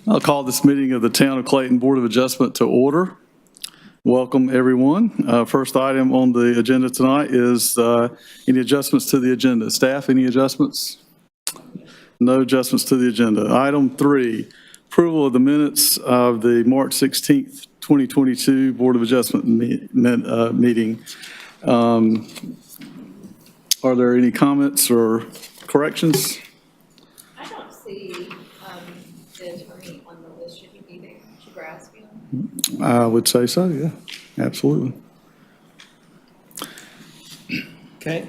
I'll call this meeting of the Town of Clayton Board of Adjustment to order. Welcome, everyone. First item on the agenda tonight is any adjustments to the agenda. Staff, any adjustments? No adjustments to the agenda. Item 3, approval of the minutes of the March 16th, 2022 Board of Adjustment meeting. Are there any comments or corrections? I don't see the attorney on the list. Should he be there? Should we ask him? I would say so, yeah, absolutely. Okay.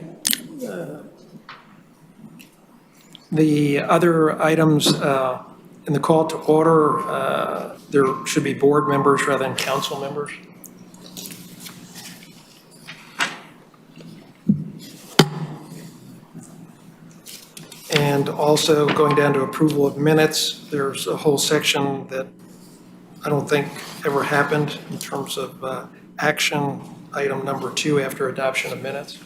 The other items in the call to order, there should be board members rather than council members. And also going down to approval of minutes, there's a whole section that I don't think ever happened in terms of action item number 2 after adoption of minutes.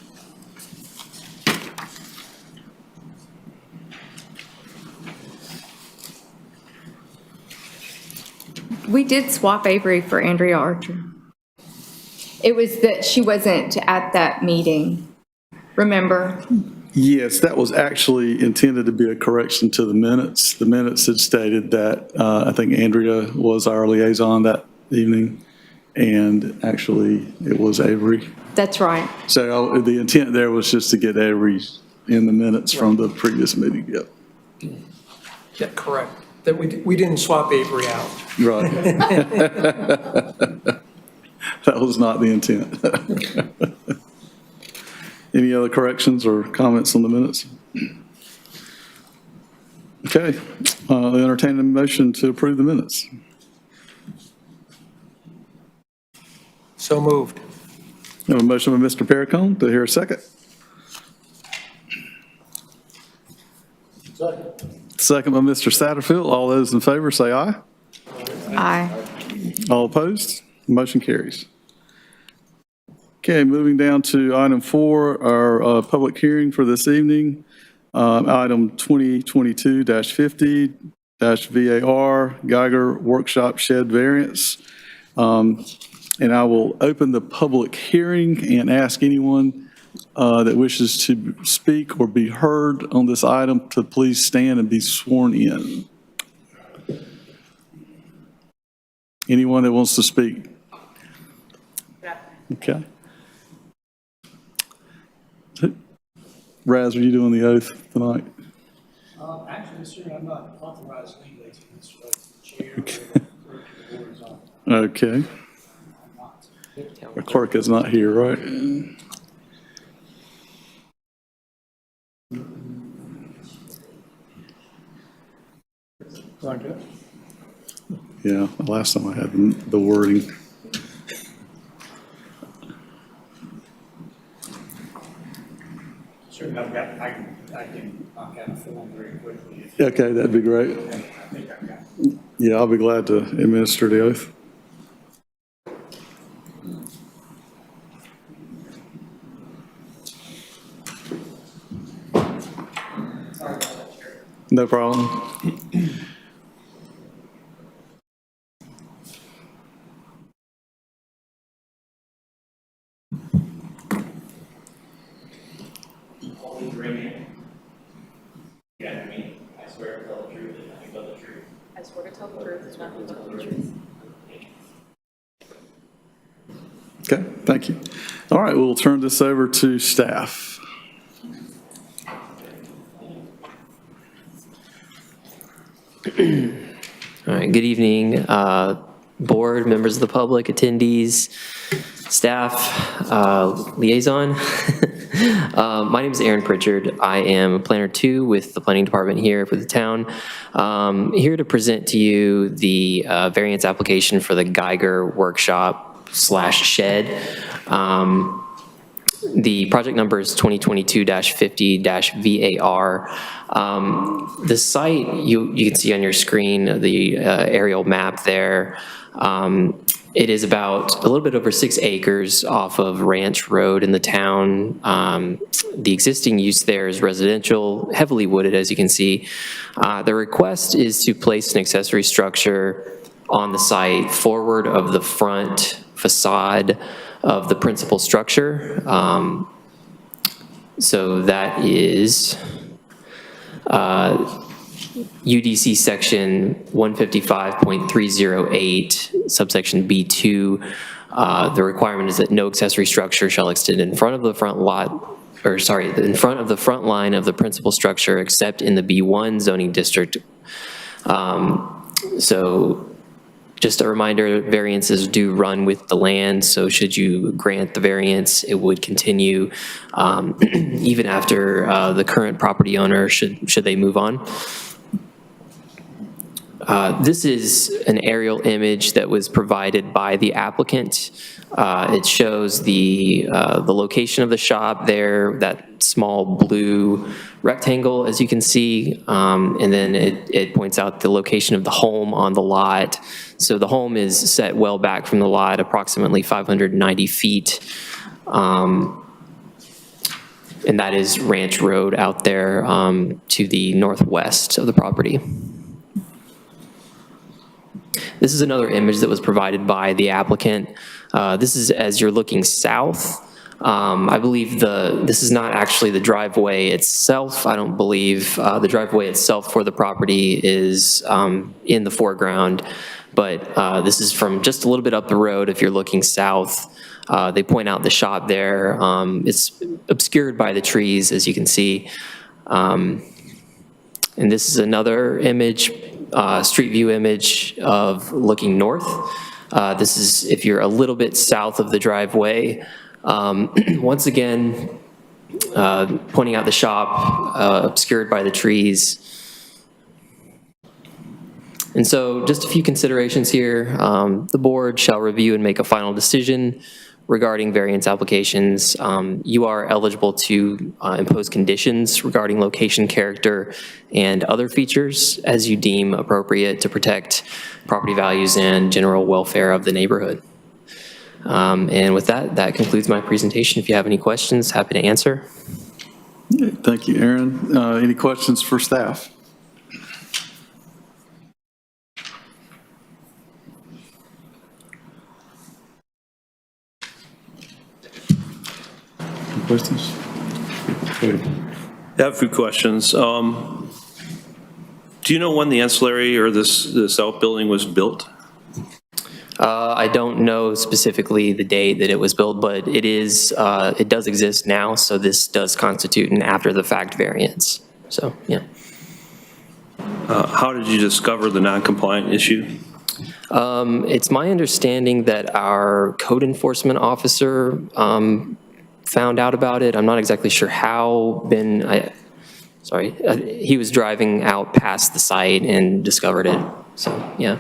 We did swap Avery for Andrea Archer. It was that she wasn't at that meeting, remember? Yes, that was actually intended to be a correction to the minutes. The minutes had stated that I think Andrea was our liaison that evening, and actually it was Avery. That's right. So the intent there was just to get Avery in the minutes from the previous meeting. Yep. Yeah, correct. That we didn't swap Avery out. Right. That was not the intent. Any other corrections or comments on the minutes? Okay, I entertain a motion to approve the minutes. So moved. I have a motion by Mr. Perricone. Do I hear a second? Second by Mr. Satterfield. All those in favor say aye. Aye. All opposed? Motion carries. Okay, moving down to item 4, our public hearing for this evening. Item 2022-50 VAR Geiger Workshop Shed Variance. And I will open the public hearing and ask anyone that wishes to speak or be heard on this item to please stand and be sworn in. Anyone that wants to speak? Okay. Raz, are you doing the oath tonight? Actually, sir, I'm not authorized legally to instruct the chair or the clerk of the board is on. Okay. I'm not. The clerk is not here, right? Yeah, the last time I had the wording. Sir, I can knock out a form very quickly. Okay, that'd be great. I think I've got it. Yeah, I'll be glad to administer the oath. Sorry about that, Chair. No problem. Please raise your hand. You got me. I swear to tell the truth and nothing but the truth. I swear to tell the truth, and nothing but the truth. Okay, thank you. All right, we'll turn this over to staff. All right, good evening, board, members of the public, attendees, staff, liaison. My name is Aaron Pritchard. I am Planner 2 with the Planning Department here for the town. Here to present to you the variance application for the Geiger Workshop / Shed. The project number is 2022-50 VAR. The site, you can see on your screen the aerial map there. It is about a little bit over 6 acres off of Ranch Road in the town. The existing use there is residential, heavily wooded, as you can see. The request is to place an accessory structure on the site forward of the front facade of the principal structure. So that is UDC section 155.308, subsection B2. The requirement is that no accessory structure shall extend in front of the front lot, or sorry, in front of the front line of the principal structure except in the B1 zoning district. So just a reminder, variances do run with the land, so should you grant the variance, it would continue even after the current property owner, should they move on. This is an aerial image that was provided by the applicant. It shows the location of the shop there, that small blue rectangle, as you can see, and then it points out the location of the home on the lot. So the home is set well back from the lot, approximately 590 feet. And that is Ranch Road out there to the northwest of the property. This is another image that was provided by the applicant. This is as you're looking south. I believe this is not actually the driveway itself. I don't believe the driveway itself for the property is in the foreground, but this is from just a little bit up the road if you're looking south. They point out the shop there. It's obscured by the trees, as you can see. And this is another image, street view image of looking north. This is if you're a little bit south of the driveway. Once again, pointing out the shop, obscured by the trees. And so just a few considerations here. The board shall review and make a final decision regarding variance applications. You are eligible to impose conditions regarding location, character, and other features as you deem appropriate to protect property values and general welfare of the neighborhood. And with that, that concludes my presentation. If you have any questions, happy to answer. Thank you, Aaron. Any questions for staff? Any questions? I have a few questions. Do you know when the ancillary or this outbuilding was built? I don't know specifically the date that it was built, but it does exist now, so this does constitute an after-the-fact variance. So, yeah. How did you discover the non-compliant issue? It's my understanding that our code enforcement officer found out about it. I'm not exactly sure how. He was driving out past the site and discovered it. So, yeah.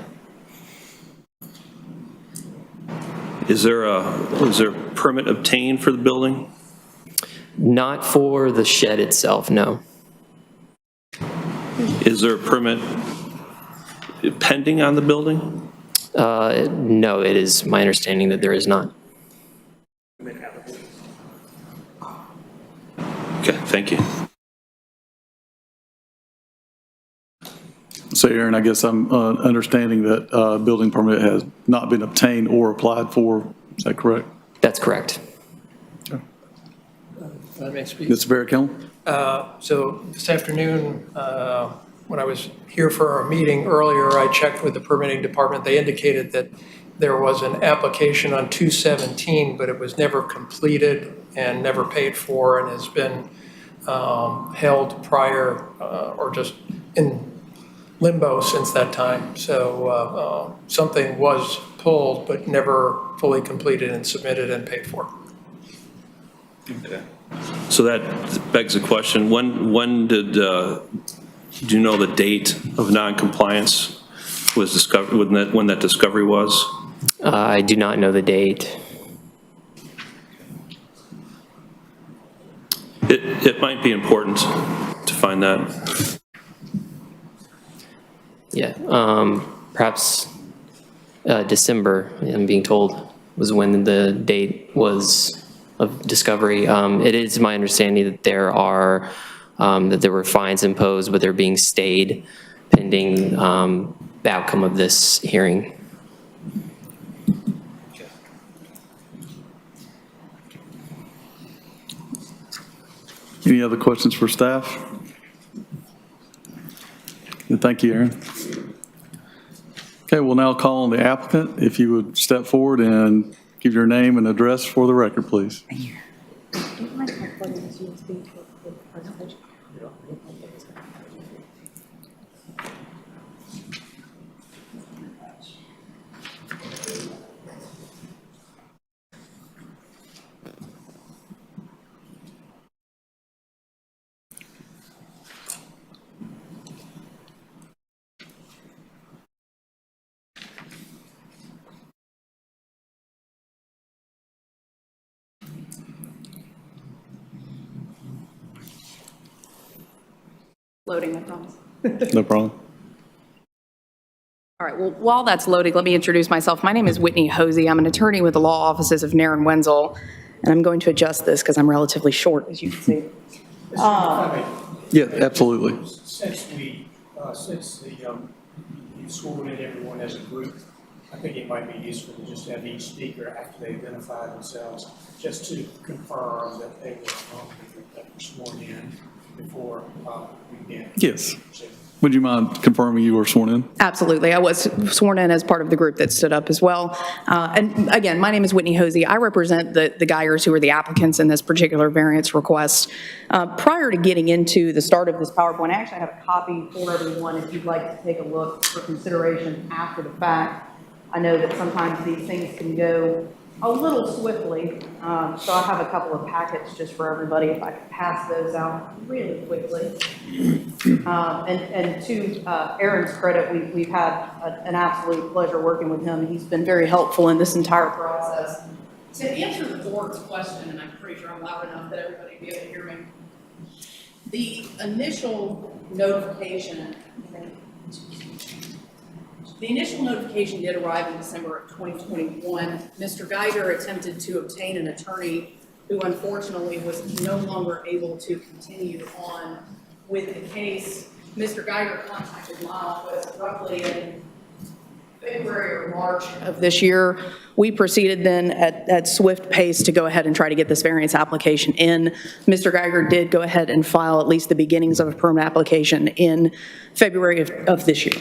Was there a permit obtained for the building? Not for the shed itself, no. Is there a permit pending on the building? No, it is my understanding that there is not. Okay, thank you. So Aaron, I guess I'm understanding that building permit has not been obtained or applied for. Is that correct? That's correct. If I may speak. Mr. Barrett-Kellum? So this afternoon, when I was here for our meeting earlier, I checked with the permitting department. They indicated that there was an application on 2/17, but it was never completed and never paid for and has been held prior or just in limbo since that time. So something was pulled but never fully completed and submitted and paid for. Okay. So that begs the question, when did, do you know the date of non-compliance was discovered, when that discovery was? I do not know the date. It might be important to find that. Yeah, perhaps December, I'm being told, was when the date was of discovery. It is my understanding that there were fines imposed, but they're being stayed pending the outcome of this hearing. Any other questions for staff? Thank you, Aaron. Okay, we'll now call on the applicant. If you would step forward and give your name and address for the record, please. Loading, I promise. No problem. All right, well, while that's loading, let me introduce myself. My name is Whitney Hosey. I'm an attorney with the law offices of Nair and Wenzel, and I'm going to adjust this because I'm relatively short, as you can see. Mr. Chairman, if I Yeah, absolutely. may, since you sworn in everyone as a group, I think it might be useful to just have each speaker, after they identify themselves, just to confirm that they were sworn in before we begin. Yes. Would you mind confirming you were sworn in? Absolutely. I was sworn in as part of the group that stood up as well. And again, my name is Whitney Hosey. I represent the Geigers, who are the applicants in this particular variance request. Prior to getting into the start of this PowerPoint, I actually have a copy for everyone if you'd like to take a look for consideration after the fact. I know that sometimes these things can go a little swiftly, so I have a couple of packets just for everybody, if I could pass those out really quickly. And to Aaron's credit, we've had an absolute pleasure working with him. He's been very helpful in this entire process. To answer the board's question, and I'm pretty sure I'm loud enough that everybody will be able to hear me, the initial notification, did arrive in December of 2021. Mr. Geiger attempted to obtain an attorney who unfortunately was no longer able to continue on with the case. Mr. Geiger contacted my office roughly in February or March of this year. We proceeded then at swift pace to go ahead and try to get this variance application in. Mr. Geiger did go ahead and file at least the beginnings of a permit application in February of this year.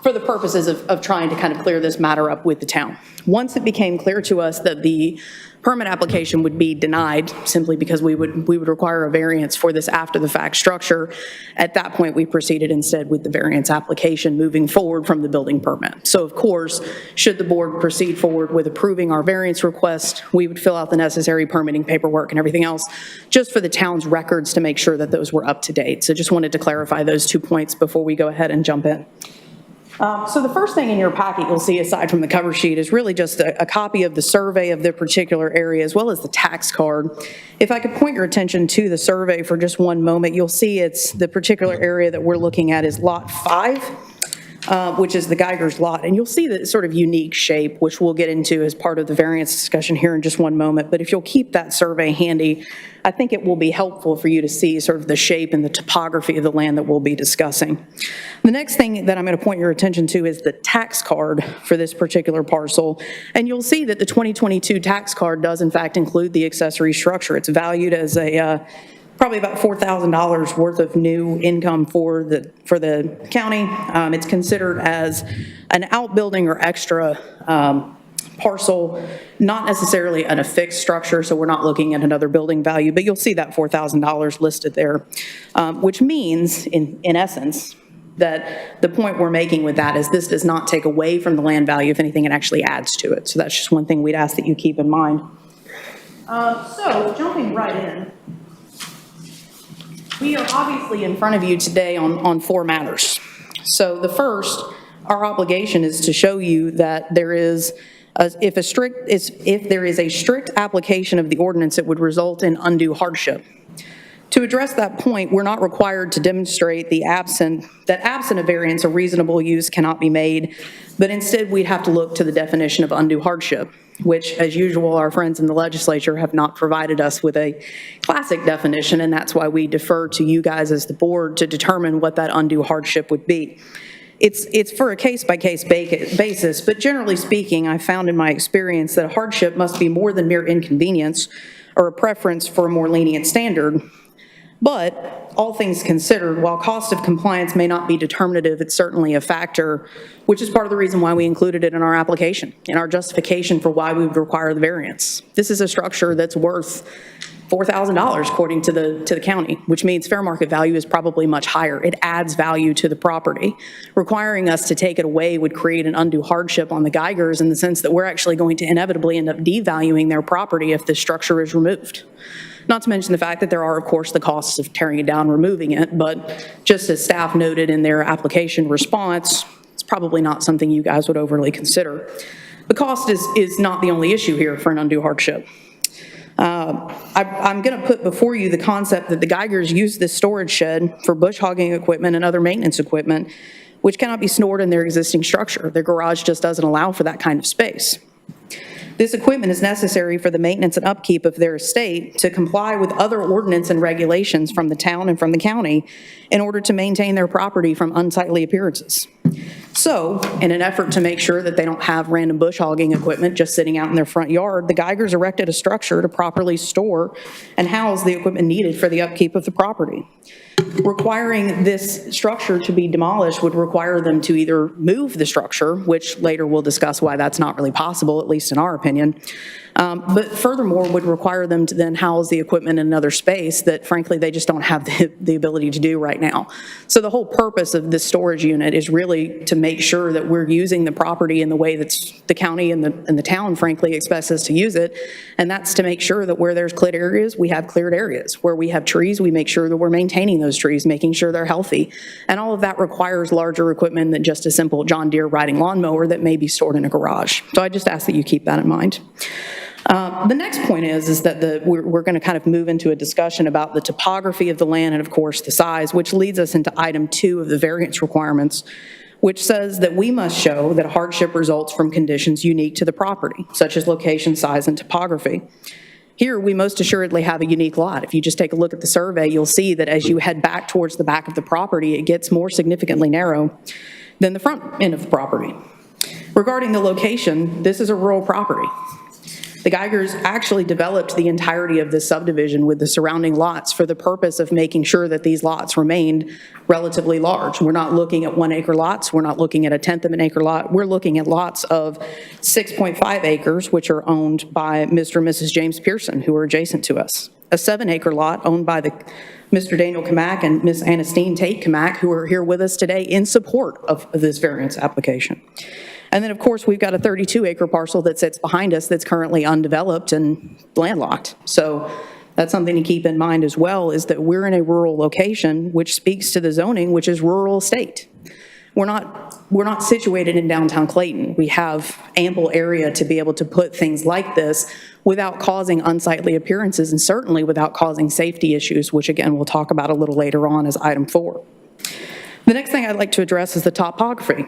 For the purposes of trying to kind of clear this matter up with the town. Once it became clear to us that the permit application would be denied simply because we would require a variance for this after the fact structure, at that point we proceeded instead with the variance application moving forward from the building permit. So of course, should the board proceed forward with approving our variance request, we would fill out the necessary permitting paperwork and everything else just for the town's records to make sure that those were up to date. So just wanted to clarify those 2 points before we go ahead and jump in. So the first thing in your packet you'll see aside from the cover sheet is really just a copy of the survey of the particular area as well as the tax card. If I could point your attention to the survey for just one moment, you'll see it's the particular area that we're looking at is lot 5, which is the Geiger's lot. And you'll see that sort of unique shape, which we'll get into as part of the variance discussion here in just one moment. But if you'll keep that survey handy, I think it will be helpful for you to see sort of the shape and the topography of the land that we'll be discussing. The next thing that I'm going to point your attention to is the tax card for this particular parcel. And you'll see that the 2022 tax card does in fact include the accessory structure. It's valued as a probably about $4,000 worth of new income for the county. It's considered as an outbuilding or extra parcel, not necessarily an affixed structure, so we're not looking at another building value, but you'll see that $4,000 listed there, which means, in essence, that the point we're making with that is this does not take away from the land value. If anything, it actually adds to it. So that's just one thing we'd ask that you keep in mind. So jumping right in, we are obviously in front of you today on 4 matters. So the first, our obligation is to show you that there is if there is a strict application of the ordinance, it would result in undue hardship. To address that point, we're not required to demonstrate that absent a variance, a reasonable use cannot be made, but instead we'd have to look to the definition of undue hardship, which, as usual, our friends in the legislature have not provided us with a classic definition, and that's why we defer to you guys as the board to determine what that undue hardship would be. It's for a case-by-case basis, but generally speaking, I found in my experience that a hardship must be more than mere inconvenience or a preference for a more lenient standard. But all things considered, while cost of compliance may not be determinative, it's certainly a factor, which is part of the reason why we included it in our application, in our justification for why we would require the variance. This is a structure that's worth $4,000 according to the county, which means fair market value is probably much higher. It adds value to the property. Requiring us to take it away would create an undue hardship on the Geigers in the sense that we're actually going to inevitably end up devaluing their property if this structure is removed. Not to mention the fact that there are, of course, the costs of tearing it down, removing it, but just as staff noted in their application response, it's probably not something you guys would overly consider. The cost is not the only issue here for an undue hardship. I'm going to put before you the concept that the Geigers use this storage shed for bush hogging equipment and other maintenance equipment, which cannot be stored in their existing structure. Their garage just doesn't allow for that kind of space. This equipment is necessary for the maintenance and upkeep of their estate to comply with other ordinance and regulations from the town and from the county in order to maintain their property from unsightly appearances. So, in an effort to make sure that they don't have random bush hogging equipment just sitting out in their front yard, the Geigers erected a structure to properly store and house the equipment needed for the upkeep of the property. Requiring this structure to be demolished would require them to either move the structure, which later we'll discuss why that's not really possible, at least in our opinion, but furthermore would require them to then house the equipment in another space that frankly they just don't have the ability to do right now. So the whole purpose of this storage unit is really to make sure that we're using the property in the way that the county and the town frankly expects us to use it, and that's to make sure that where there's cleared areas, we have cleared areas. Where we have trees, we make sure that we're maintaining those trees, making sure they're healthy, and all of that requires larger equipment than just a simple John Deere riding lawnmower that may be stored in a garage. So I just ask that you keep that in mind. The next point is that we're going to kind of move into a discussion about the topography of the land and, of course, the size, which leads us into item 2 of the variance requirements, which says that we must show that hardship results from conditions unique to the property, such as location, size, and topography. Here, we most assuredly have a unique lot. If you just take a look at the survey, you'll see that as you head back towards the back of the property, it gets more significantly narrow than the front end of the property. Regarding the location, this is a rural property. The Geigers actually developed the entirety of this subdivision with the surrounding lots for the purpose of making sure that these lots remained relatively large. We're not looking at 1 acre lots. We're not looking at a 1/10 of an acre lot. We're looking at lots of 6.5 acres, which are owned by Mr. and Mrs. James Pearson, who are adjacent to us. A 7 acre lot owned by Mr. Daniel Kamak and Miss Anastine Tate Kamak, who are here with us today in support of this variance application. And then, of course, we've got a 32 acre parcel that sits behind us that's currently undeveloped and landlocked. So that's something to keep in mind as well, is that we're in a rural location, which speaks to the zoning, which is rural estate. We're not situated in downtown Clayton. We have ample area to be able to put things like this without causing unsightly appearances and certainly without causing safety issues, which again, we'll talk about a little later on as item 4. The next thing I'd like to address is the topography.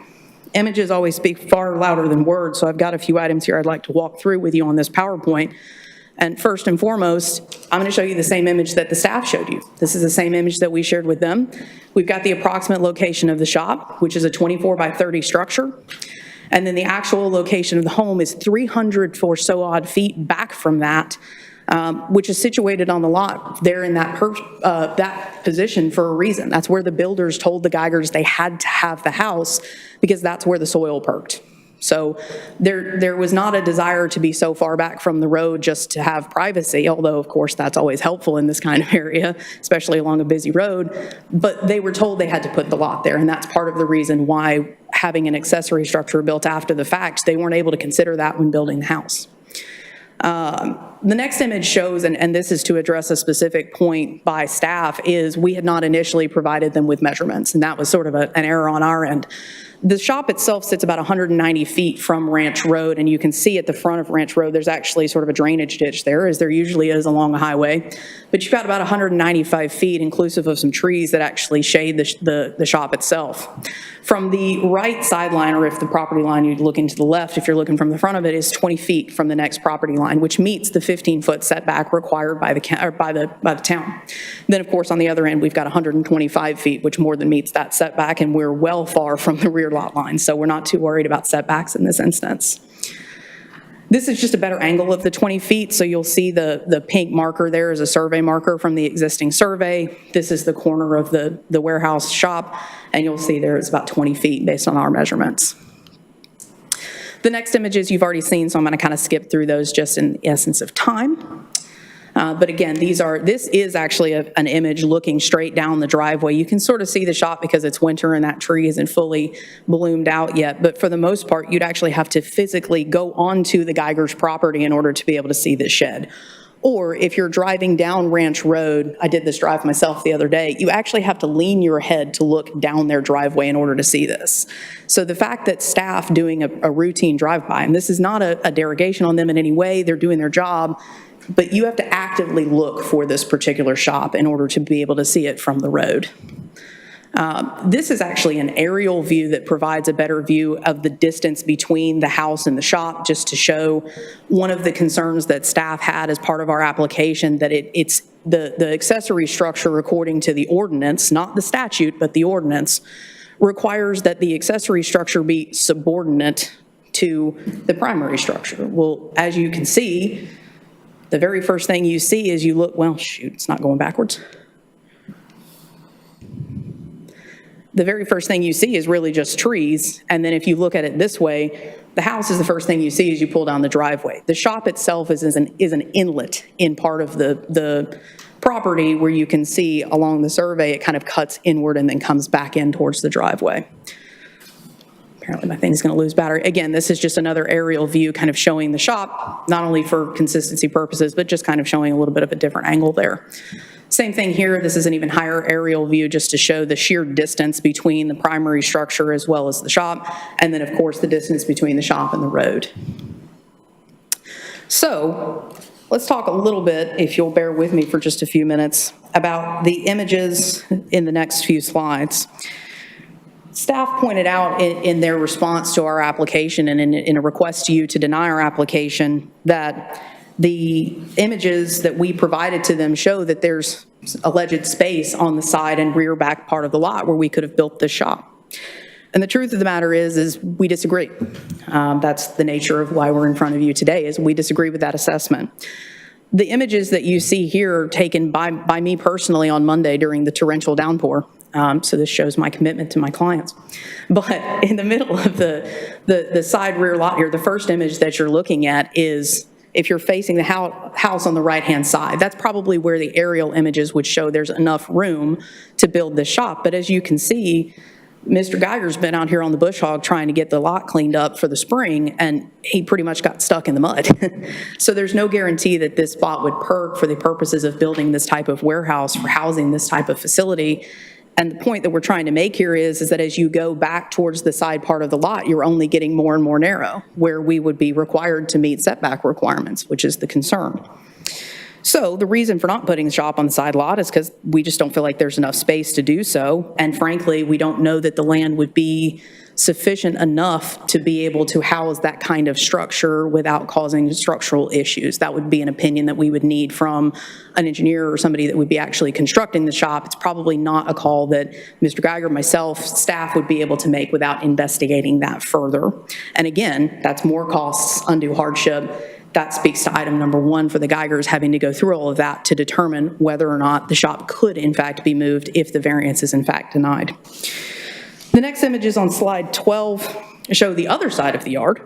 Images always speak far louder than words, so I've got a few items here I'd like to walk through with you on this PowerPoint. And first and foremost, I'm going to show you the same image that the staff showed you. This is the same image that we shared with them. We've got the approximate location of the shop, which is a 24 by 30 structure. And then the actual location of the home is 300 or so odd feet back from that, which is situated on the lot there in that position for a reason. That's where the builders told the Geigers they had to have the house because that's where the soil perked. So there was not a desire to be so far back from the road just to have privacy, although of course that's always helpful in this kind of area, especially along a busy road. But they were told they had to put the lot there, and that's part of the reason why having an accessory structure built after the fact, they weren't able to consider that when building the house. The next image shows, and this is to address a specific point by staff, is we had not initially provided them with measurements, and that was sort of an error on our end. The shop itself sits about 190 feet from Ranch Road, and you can see at the front of Ranch Road, there's actually sort of a drainage ditch there, as there usually is along a highway. But you've got about 195 feet, inclusive of some trees that actually shade the shop itself. From the right sideline, or if the property line you're looking to the left, if you're looking from the front of it, is 20 feet from the next property line, which meets the 15-foot setback required by the town. Then, of course, on the other end, we've got 125 feet, which more than meets that setback, and we're well far from the rear lot line, so we're not too worried about setbacks in this instance. This is just a better angle of the 20 feet, so you'll see the pink marker there is a survey marker from the existing survey. This is the corner of the warehouse shop, and you'll see there is about 20 feet based on our measurements. The next images you've already seen, so I'm going to kind of skip through those just in the essence of time. But again, this is actually an image looking straight down the driveway. You can sort of see the shop because it's winter and that tree isn't fully bloomed out yet. But for the most part, you'd actually have to physically go onto the Geiger's property in order to be able to see this shed. Or if you're driving down Ranch Road, I did this drive myself the other day, you actually have to lean your head to look down their driveway in order to see this. So the fact that staff doing a routine drive-by, and this is not a derogation on them in any way, they're doing their job, but you have to actively look for this particular shop in order to be able to see it from the road. This is actually an aerial view that provides a better view of the distance between the house and the shop, just to show one of the concerns that staff had as part of our application, that it's the accessory structure according to the ordinance, not the statute, but the ordinance, requires that the accessory structure be subordinate to the primary structure. Well, as you can see, the very first thing you see is you look, well, shoot, it's not going backwards. The very first thing you see is really just trees, and then if you look at it this way, the house is the first thing you see as you pull down the driveway. The shop itself is an inlet in part of the property, where you can see along the survey it kind of cuts inward and then comes back in towards the driveway. Apparently my thing's going to lose battery. Again, this is just another aerial view kind of showing the shop, not only for consistency purposes, but just kind of showing a little bit of a different angle there. Same thing here. This is an even higher aerial view just to show the sheer distance between the primary structure as well as the shop, and then of course the distance between the shop and the road. So let's talk a little bit, if you'll bear with me for just a few minutes, about the images in the next few slides. Staff pointed out in their response to our application and in a request to you to deny our application that the images that we provided to them show that there's alleged space on the side and rear back part of the lot where we could have built this shop. And the truth of the matter is we disagree. That's the nature of why we're in front of you today, is we disagree with that assessment. The images that you see here are taken by me personally on Monday during the torrential downpour. So this shows my commitment to my clients. But in the middle of the side rear lot here, the first image that you're looking at is if you're facing the house on the right-hand side. That's probably where the aerial images would show there's enough room to build this shop. But as you can see, Mr. Geiger's been out here on the bush hog trying to get the lot cleaned up for the spring, and he pretty much got stuck in the mud. So there's no guarantee that this spot would perk for the purposes of building this type of warehouse, for housing this type of facility. And the point that we're trying to make here is that as you go back towards the side part of the lot, you're only getting more and more narrow, where we would be required to meet setback requirements, which is the concern. So the reason for not putting the shop on the side lot is because we just don't feel like there's enough space to do so. And frankly, we don't know that the land would be sufficient enough to be able to house that kind of structure without causing structural issues. That would be an opinion that we would need from an engineer or somebody that would be actually constructing the shop. It's probably not a call that Mr. Geiger, myself, staff would be able to make without investigating that further. And again, that's more costs, undue hardship. That speaks to item number one for the Geigers having to go through all of that to determine whether or not the shop could in fact be moved if the variance is in fact denied. The next images on slide 12 show the other side of the yard.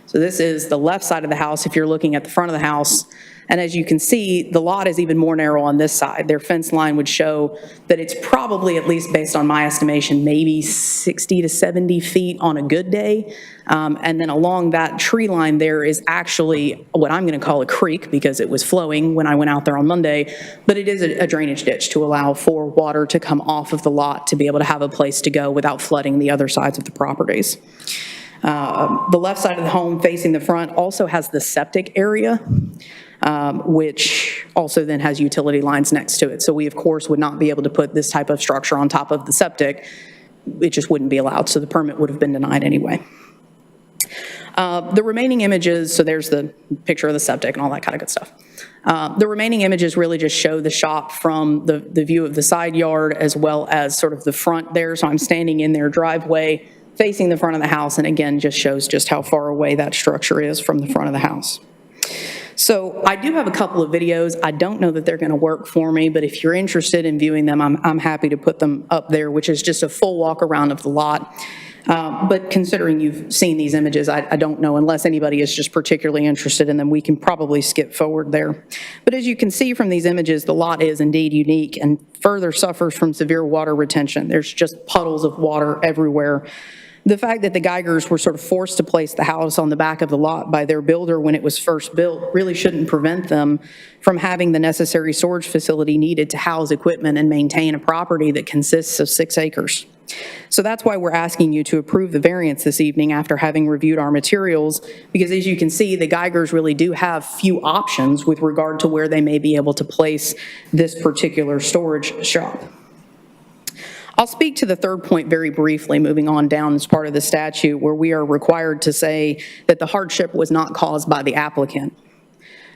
So this is the left side of the house if you're looking at the front of the house. And as you can see, the lot is even more narrow on this side. Their fence line would show that it's probably, at least based on my estimation, maybe 60 to 70 feet on a good day. And then along that tree line there is actually what I'm going to call a creek because it was flowing when I went out there on Monday, but it is a drainage ditch to allow for water to come off of the lot to be able to have a place to go without flooding the other sides of the properties. The left side of the home facing the front also has the septic area, which also then has utility lines next to it. So we, of course, would not be able to put this type of structure on top of the septic. It just wouldn't be allowed, so the permit would have been denied anyway. The remaining images, so there's the picture of the septic and all that kind of good stuff. The remaining images really just show the shop from the view of the side yard as well as sort of the front there. So I'm standing in their driveway facing the front of the house, and again, just shows just how far away that structure is from the front of the house. So I do have a couple of videos. I don't know that they're going to work for me, but if you're interested in viewing them, I'm happy to put them up there, which is just a full walk around of the lot. But considering you've seen these images, I don't know, unless anybody is just particularly interested in them, we can probably skip forward there. But as you can see from these images, the lot is indeed unique and further suffers from severe water retention. There's just puddles of water everywhere. The fact that the Geigers were sort of forced to place the house on the back of the lot by their builder when it was first built really shouldn't prevent them from having the necessary storage facility needed to house equipment and maintain a property that consists of 6 acres. So that's why we're asking you to approve the variance this evening after having reviewed our materials, because as you can see, the Geigers really do have few options with regard to where they may be able to place this particular storage shop. I'll speak to the third point very briefly, moving on down as part of the statute, where we are required to say that the hardship was not caused by the applicant.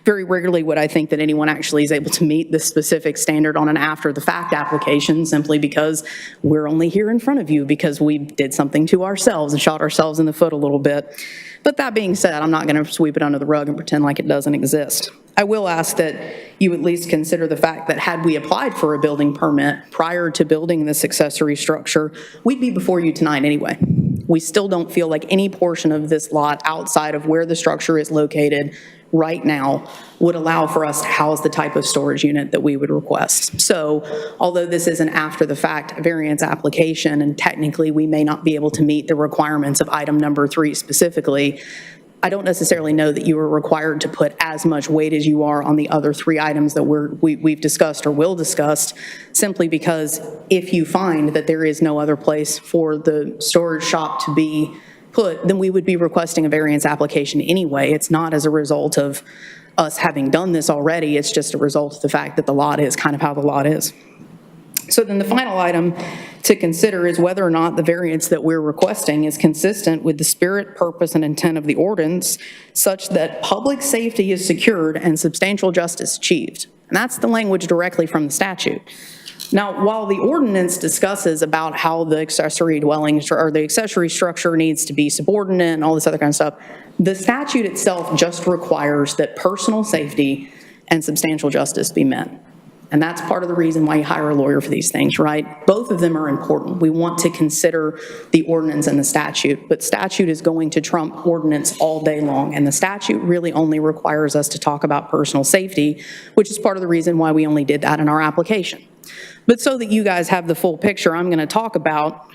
Very rarely would I think that anyone actually is able to meet this specific standard on an after-the-fact application, simply because we're only here in front of you because we did something to ourselves and shot ourselves in the foot a little bit. But that being said, I'm not going to sweep it under the rug and pretend like it doesn't exist. I will ask that you at least consider the fact that had we applied for a building permit prior to building this accessory structure, we'd be before you tonight anyway. We still don't feel like any portion of this lot outside of where the structure is located right now would allow for us to house the type of storage unit that we would request. So although this is an after-the-fact variance application, and technically we may not be able to meet the requirements of item number 3 specifically, I don't necessarily know that you are required to put as much weight as you are on the other 3 items that we've discussed or will discuss, simply because if you find that there is no other place for the storage shop to be put, then we would be requesting a variance application anyway. It's not as a result of us having done this already, it's just a result of the fact that the lot is kind of how the lot is. So then the final item to consider is whether or not the variance that we're requesting is consistent with the spirit, purpose, and intent of the ordinance, such that public safety is secured and substantial justice achieved. And that's the language directly from the statute. Now, while the ordinance discusses about how the accessory dwelling or the accessory structure needs to be subordinate and all this other kind of stuff, the statute itself just requires that personal safety and substantial justice be met. And that's part of the reason why you hire a lawyer for these things, right? Both of them are important. We want to consider the ordinance and the statute, but statute is going to trump ordinance all day long. And the statute really only requires us to talk about personal safety, which is part of the reason why we only did that in our application. But so that you guys have the full picture, I'm going to talk about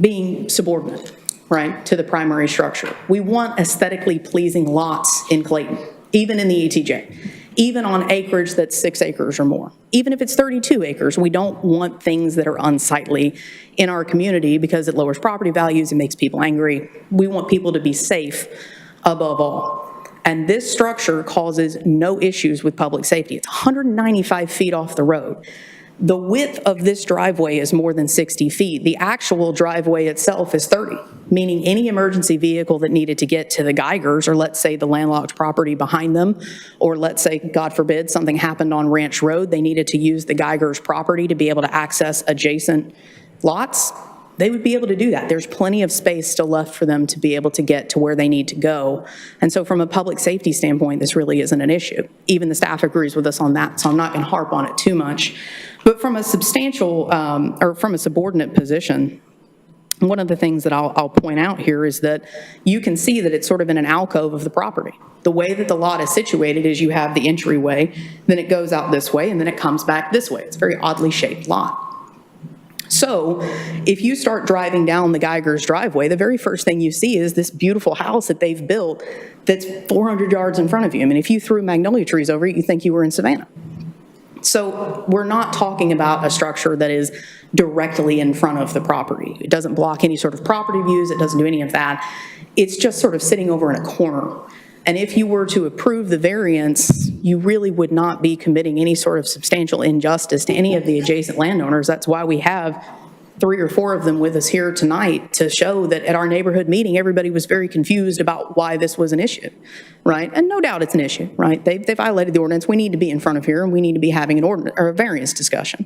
being subordinate, right, to the primary structure. We want aesthetically pleasing lots in Clayton, even in the ETJ. Even on acreage that's 6 acres or more. Even if it's 32 acres, we don't want things that are unsightly in our community because it lowers property values, it makes people angry. We want people to be safe above all. And this structure causes no issues with public safety. It's 195 feet off the road. The width of this driveway is more than 60 feet. The actual driveway itself is 30, meaning any emergency vehicle that needed to get to the Geigers, or let's say the landlocked property behind them, or let's say, God forbid, something happened on Ranch Road, they needed to use the Geigers property to be able to access adjacent lots, they would be able to do that. There's plenty of space still left for them to be able to get to where they need to go. And so from a public safety standpoint, this really isn't an issue. Even the staff agrees with us on that, so I'm not going to harp on it too much. But from a substantial, or from a subordinate position, One of the things that I'll point out here is that you can see that it's sort of in an alcove of the property. The way that the lot is situated is you have the entryway, then it goes out this way, and then it comes back this way. It's a very oddly shaped lot. So if you start driving down the Geiger's driveway, the very first thing you see is this beautiful house that they've built that's 400 yards in front of you. I mean, if you threw magnolia trees over it, you think you were in Savannah. So we're not talking about a structure that is directly in front of the property. It doesn't block any sort of property views. It doesn't do any of that. It's just sort of sitting over in a corner. And if you were to approve the variance, you really would not be committing any sort of substantial injustice to any of the adjacent landowners. That's why we have 3 or 4 of them with us here tonight to show that at our neighborhood meeting, everybody was very confused about why this was an issue, right? And no doubt it's an issue, right? They violated the ordinance. We need to be in front of here, and we need to be having an ordinance or a variance discussion.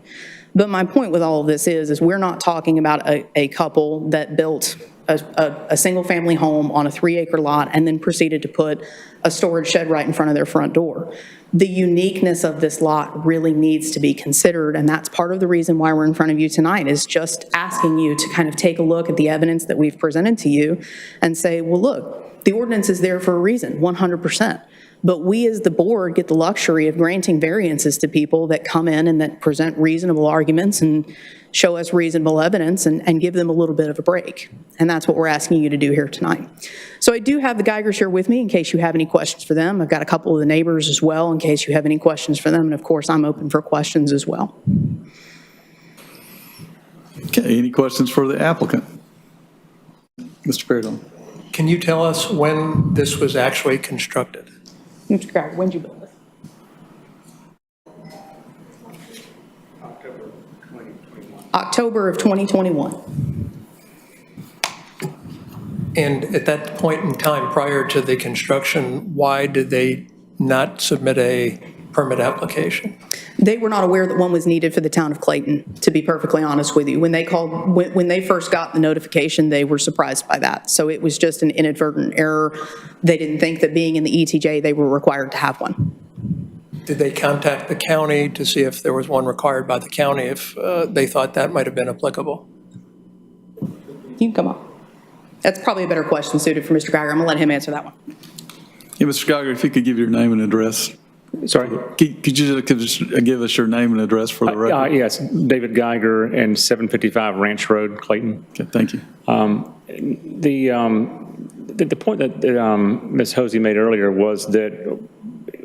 But my point with all of this is we're not talking about a couple that built a single-family home on a 3-acre lot and then proceeded to put a storage shed right in front of their front door. The uniqueness of this lot really needs to be considered, and that's part of the reason why we're in front of you tonight, is just asking you to kind of take a look at the evidence that we've presented to you and say, well, look, the ordinance is there for a reason, 100%. But we as the board get the luxury of granting variances to people that come in and that present reasonable arguments and show us reasonable evidence and give them a little bit of a break. And that's what we're asking you to do here tonight. So I do have the Geigers here with me in case you have any questions for them. I've got a couple of the neighbors as well in case you have any questions for them. And of course, I'm open for questions as well. Okay, any questions for the applicant? Mr. Peridon. Can you tell us when this was actually constructed? Mr. Geiger, when did you build this? October of 2021. And at that point in time, prior to the construction, why did they not submit a permit application? They were not aware that one was needed for the town of Clayton, to be perfectly honest with you. When they first got the notification, they were surprised by that. So it was just an inadvertent error. They didn't think that being in the ETJ, they were required to have one. Did they contact the county to see if there was one required by the county, if they thought that might have been applicable? You can come up. That's probably a better question suited for Mr. Geiger. I'm going to let him answer that one. Yeah, Mr. Geiger, if you could give your name and address. Sorry? Could you just give us your name and address for the record? Yes, David Geiger and 755 Ranch Road, Clayton. Okay, thank you. The point that Ms. Hosey made earlier was that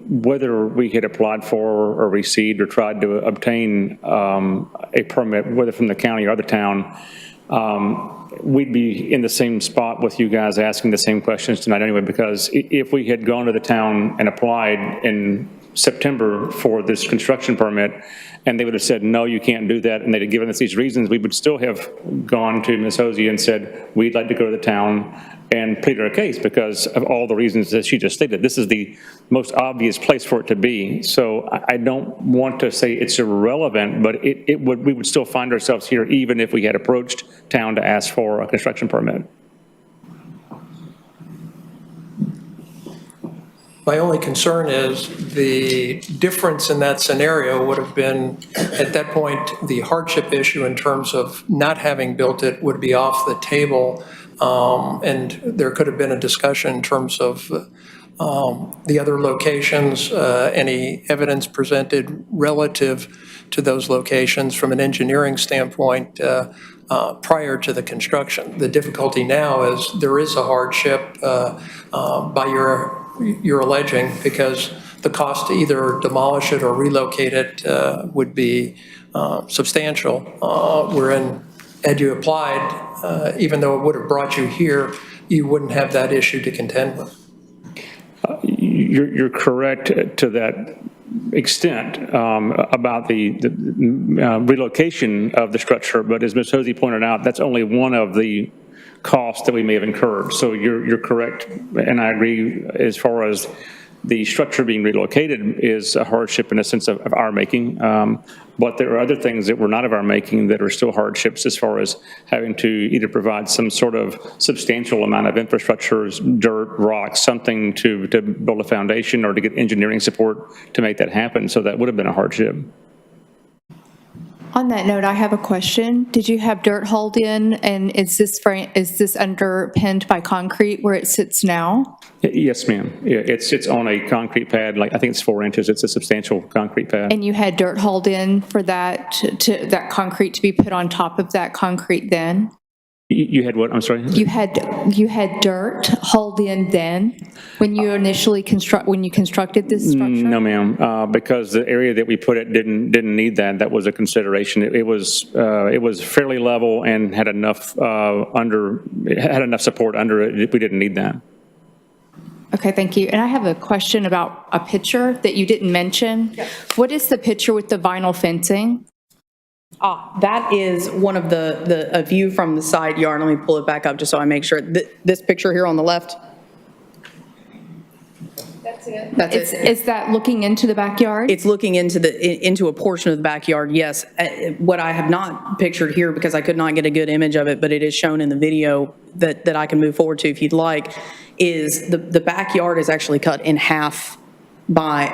whether we had applied for or received or tried to obtain a permit, whether from the county or the town, we'd be in the same spot with you guys asking the same questions tonight anyway, because if we had gone to the town and applied in September for this construction permit, and they would have said, no, you can't do that, and they'd have given us these reasons, we would still have gone to Ms. Hosey and said, we'd like to go to the town and plead our case because of all the reasons that she just stated. This is the most obvious place for it to be. So I don't want to say it's irrelevant, but we would still find ourselves here even if we had approached town to ask for a construction permit. My only concern is the difference in that scenario would have been, at that point, the hardship issue in terms of not having built it would be off the table. And there could have been a discussion in terms of the other locations, any evidence presented relative to those locations from an engineering standpoint prior to the construction. The difficulty now is there is a hardship by you're alleging, because the cost to either demolish it or relocate it would be substantial. Wherein, had you applied, even though it would have brought you here, you wouldn't have that issue to contend with. You're correct to that extent about the relocation of the structure, but as Ms. Hosey pointed out, that's only one of the costs that we may have incurred. So you're correct, and I agree as far as the structure being relocated is a hardship in a sense of our making, but there are other things that were not of our making that are still hardships as far as having to either provide some sort of substantial amount of infrastructure, dirt, rocks, something to build a foundation or to get engineering support to make that happen. So that would have been a hardship. On that note, I have a question. Did you have dirt hauled in, and is this underpinned by concrete where it sits now? Yes, ma'am. Yeah, it's on a concrete pad, like I think it's 4 inches. It's a substantial concrete pad. And you had dirt hauled in for that, to that concrete to be put on top of that concrete then? You had what? I'm sorry? You had dirt hauled in then, when you initially constructed this structure? No, ma'am, because the area that we put it didn't need that. That was a consideration. It was fairly level and had enough support under it. We didn't need that. Okay, thank you. And I have a question about a picture that you didn't mention. What is the picture with the vinyl fencing? That is one of a view from the side yard. Let me pull it back up just so I make sure. This picture here on the left? That's it. That's it. Is that looking into the backyard? It's looking into a portion of the backyard, yes. What I have not pictured here, because I could not get a good image of it, but it is shown in the video that I can move forward to if you'd like, is the backyard is actually cut in half by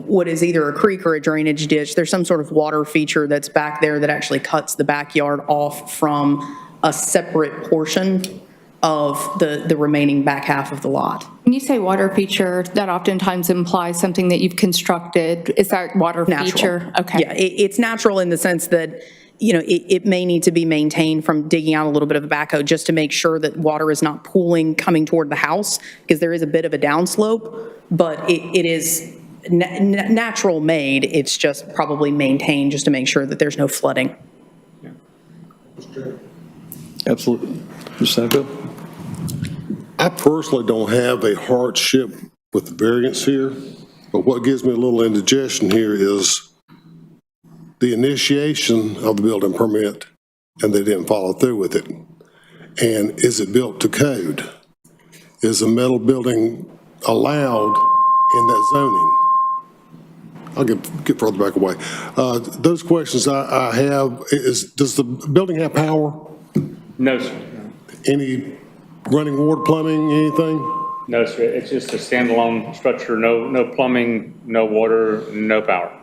what is either a creek or a drainage ditch. There's some sort of water feature that's back there that actually cuts the backyard off from a separate portion of the remaining back half of the lot. When you say water feature, that oftentimes implies something that you've constructed. Is that water feature? Okay. Yeah, it's natural in the sense that, it may need to be maintained from digging out a little bit of a backhoe just to make sure that water is not pooling coming toward the house, because there is a bit of a downslope, but it is natural made. It's just probably maintained just to make sure that there's no flooding. Absolutely. Mr. Sanfield? I personally don't have a hardship with the variance here, but what gives me a little indigestion here is the initiation of the building permit, and they didn't follow through with it. And is it built to code? Is a metal building allowed in that zoning? I'll get further back away. Those questions I have does the building have power? No, sir. Any running water, plumbing, anything? No, sir. It's just a standalone structure. No plumbing, no water, no power.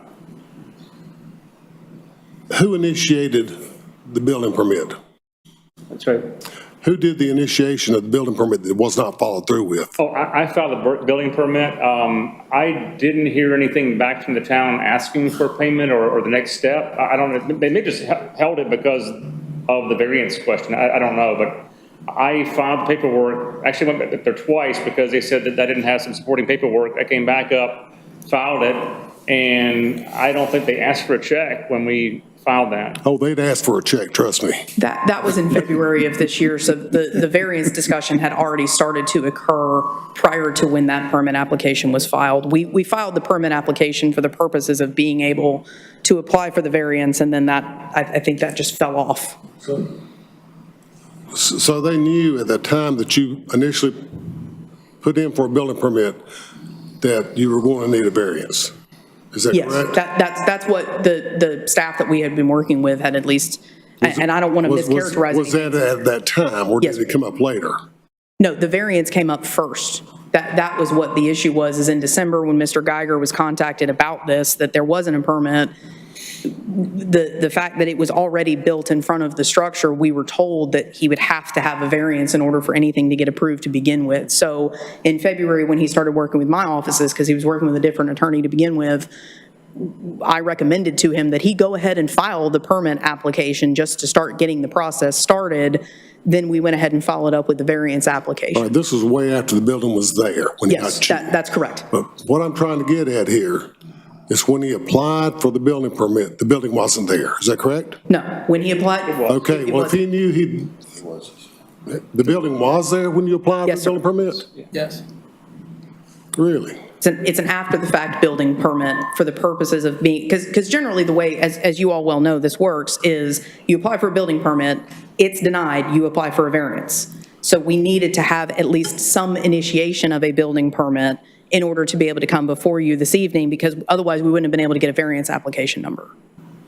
Who initiated the building permit? That's right. Who did the initiation of the building permit that was not followed through with? Oh, I filed a building permit. I didn't hear anything back from the town asking for payment or the next step. I don't know. They may just held it because of the variance question. I don't know, but I filed paperwork. Actually went back there twice because they said that I didn't have some supporting paperwork. I came back up, filed it, and I don't think they asked for a check when we filed that. Oh, they'd asked for a check, trust me. That was in February of this year, so the variance discussion had already started to occur prior to when that permit application was filed. We filed the permit application for the purposes of being able to apply for the variance, and then I think that just fell off. So they knew at the time that you initially put in for a building permit that you were going to need a variance. Is that correct? Yes, that's what the staff that we had been working with had at least, and I don't want to mischaracterize it. Was that at that time, or did it come up later? No, the variance came up first. That was what the issue was, is in December when Mr. Geiger was contacted about this, that there wasn't a permit. The fact that it was already built in front of the structure, we were told that he would have to have a variance in order for anything to get approved to begin with. So in February, when he started working with my offices, because he was working with a different attorney to begin with, I recommended to him that he go ahead and file the permit application just to start getting the process started. Then we went ahead and followed up with the variance application. All right, this was way after the building was there when he Yes, got you. that's correct. But what I'm trying to get at here is when he applied for the building permit, the building wasn't there. Is that correct? No, when he applied. Okay, well, if he knew the building was there when you applied for Yes, the sir. building permit? Yes. Really? It's an after-the-fact building permit for the purposes of being, because generally the way, as you all well know, this works is you apply for a building permit, it's denied, you apply for a variance. So we needed to have at least some initiation of a building permit in order to be able to come before you this evening, because otherwise we wouldn't have been able to get a variance application number.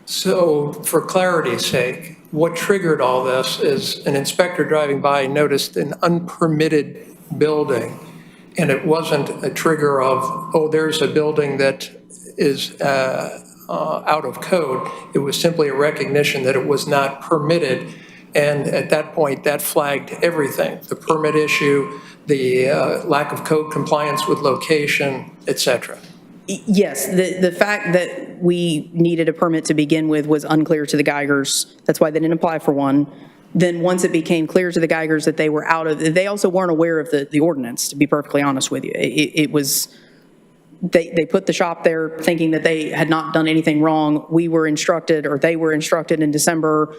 So for clarity's sake, what triggered all this is an inspector driving by noticed an unpermitted building. And it wasn't a trigger of, oh, there's a building that is out of code. It was simply a recognition that it was not permitted. And at that point, that flagged everything, the permit issue, the lack of code compliance with location, et cetera. Yes, the fact that we needed a permit to begin with was unclear to the Geigers. That's why they didn't apply for one. Then once it became clear to the Geigers that they were out of, they also weren't aware of the ordinance, to be perfectly honest with you. It was, they put the shop there thinking that they had not done anything wrong. We were instructed, or they were instructed in December,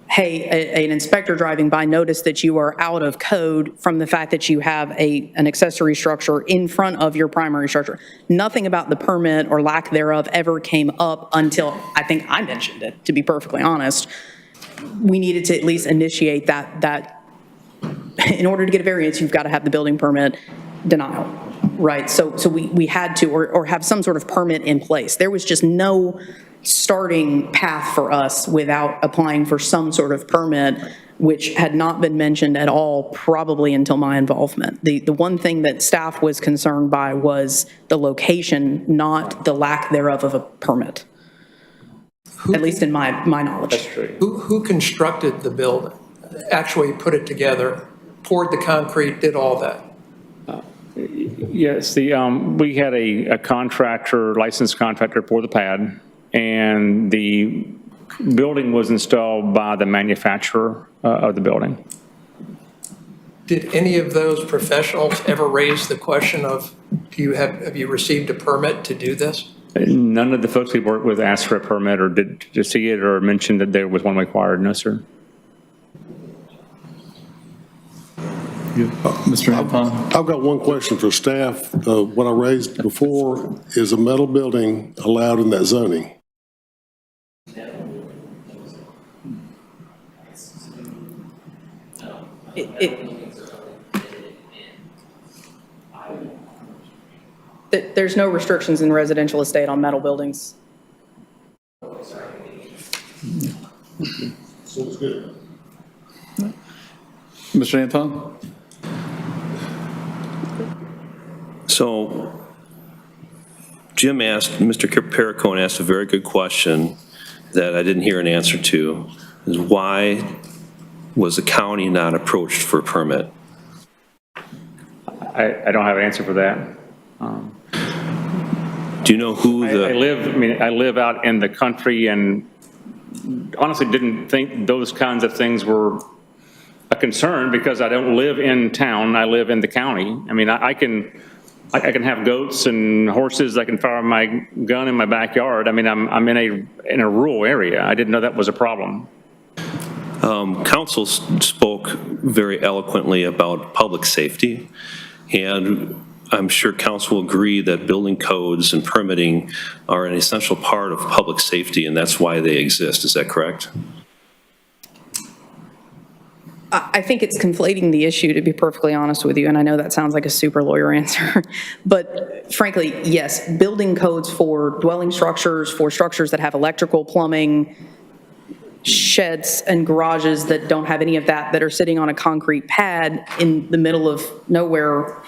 hey, an inspector driving by noticed that you are out of code from the fact that you have an accessory structure in front of your primary structure. Nothing about the permit or lack thereof ever came up until I think I mentioned it, to be perfectly honest. We needed to at least initiate that in order to get a variance, you've got to have the building permit denial, right? So we had to, or have some sort of permit in place. There was just no starting path for us without applying for some sort of permit, which had not been mentioned at all probably until my involvement. The one thing that staff was concerned by was the location, not the lack thereof of a permit, at least in my knowledge. That's true. Who constructed the building, actually put it together, poured the concrete, did all that? Yes, we had a contractor, licensed contractor for the pad, and the building was installed by the manufacturer of the building. Did any of those professionals ever raise the question of, have you received a permit to do this? None of the folks we worked with asked for a permit or did to see it or mentioned that there was one required. No, sir. Mr. Anton? I've got one question for staff. What I raised before, is a metal building allowed in that zoning? There's no restrictions in residential estate on metal buildings. Sounds good. Mr. Anton? So Jim asked, Mr. Perricone asked a very good question that I didn't hear an answer to, is why was the county not approached for a permit? I don't have an answer for that. Do you know who the... I live out in the country and honestly didn't think those kinds of things were a concern because I don't live in town, I live in the county. I mean, I can have goats and horses, I can fire my gun in my backyard. I mean, I'm in a rural area. I didn't know that was a problem. Council spoke very eloquently about public safety, and I'm sure council will agree that building codes and permitting are an essential part of public safety, and that's why they exist. Is that correct? I think it's conflating the issue, to be perfectly honest with you, and I know that sounds like a super lawyer answer, but frankly, yes, building codes for dwelling structures, for structures that have electrical, plumbing, sheds and garages that don't have any of that are sitting on a concrete pad in the middle of nowhere.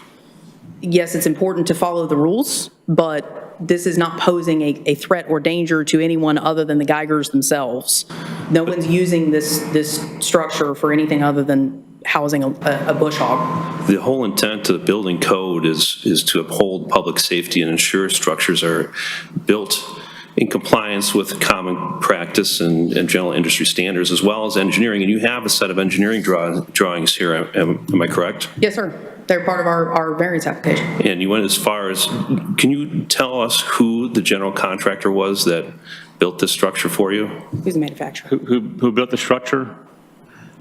Yes, it's important to follow the rules, but this is not posing a threat or danger to anyone other than the Geigers themselves. No one's using this structure for anything other than housing a bush hog. The whole intent of the building code is to uphold public safety and ensure structures are built in compliance with common practice and general industry standards, as well as engineering. And you have a set of engineering drawings here, am I correct? Yes, sir. They're part of our variance application. And you went as far as, can you tell us who the general contractor was that built this structure for you? Who's the manufacturer? Who built the structure?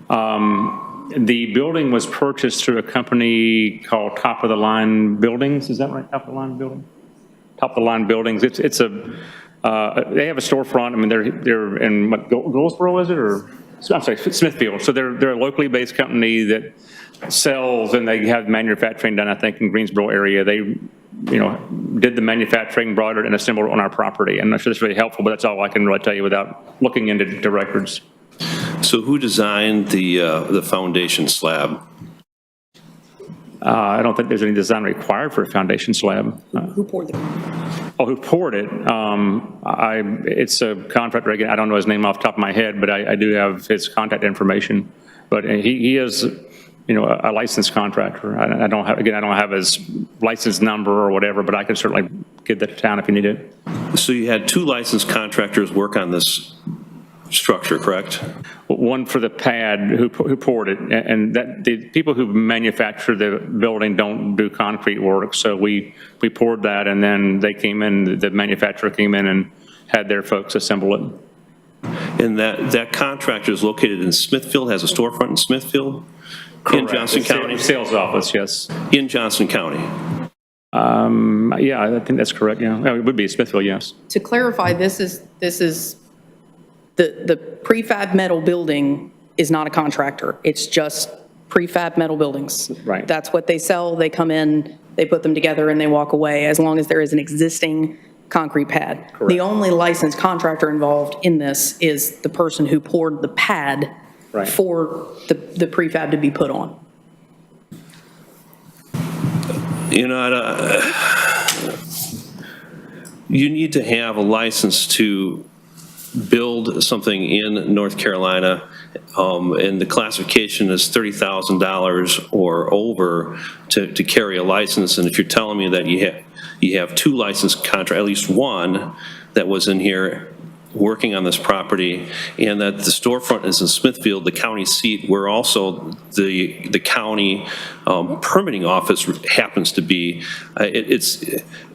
The building was purchased through a company called Top of the Line Buildings. Is that right? Top of the Line Building? Top of the Line Buildings. It's a, they have a storefront. I mean, they're in what, Goldsboro, is it? Or, I'm sorry, Smithfield. So they're a locally based company that sells, and they have manufacturing done, I think, in Greensboro area. They, did the manufacturing, brought it and assembled it on our property. I'm not sure that's really helpful, but that's all I can really tell you without looking into records. So who designed the foundation slab? I don't think there's any design required for a foundation slab. Who poured the concrete? Oh, who poured it? It's a contractor, again, I don't know his name off the top of my head, but I do have his contact information. But he is, a licensed contractor. I don't have his license number or whatever, but I can certainly give that to town if you need it. So you had 2 licensed contractors work on this structure, correct? One for the pad who poured it, and that the people who manufacture the building don't do concrete work, so we poured that, and then they came in, the manufacturer came in and had their folks assemble it. And that contractor is located in Smithfield, has a storefront in Smithfield? In Johnson County? Sales office, yes. In Johnson County? Yeah, I think that's correct, yeah. It would be Smithfield, yes. To clarify, this is the prefab metal building is not a contractor. It's just prefab metal buildings. Right. That's what they sell. They come in, they put them together, and they walk away, as long as there is an existing concrete pad. Correct. The only licensed contractor involved in this is the person who poured the pad Right. for the prefab to be put on. You need to have a license to build something in North Carolina, and the classification is $30,000 or over to carry a license. And if you're telling me that you have 2 licensed contractors, at least one that was in here working on this property, and that the storefront is in Smithfield, the county seat, where also the county permitting office happens to be.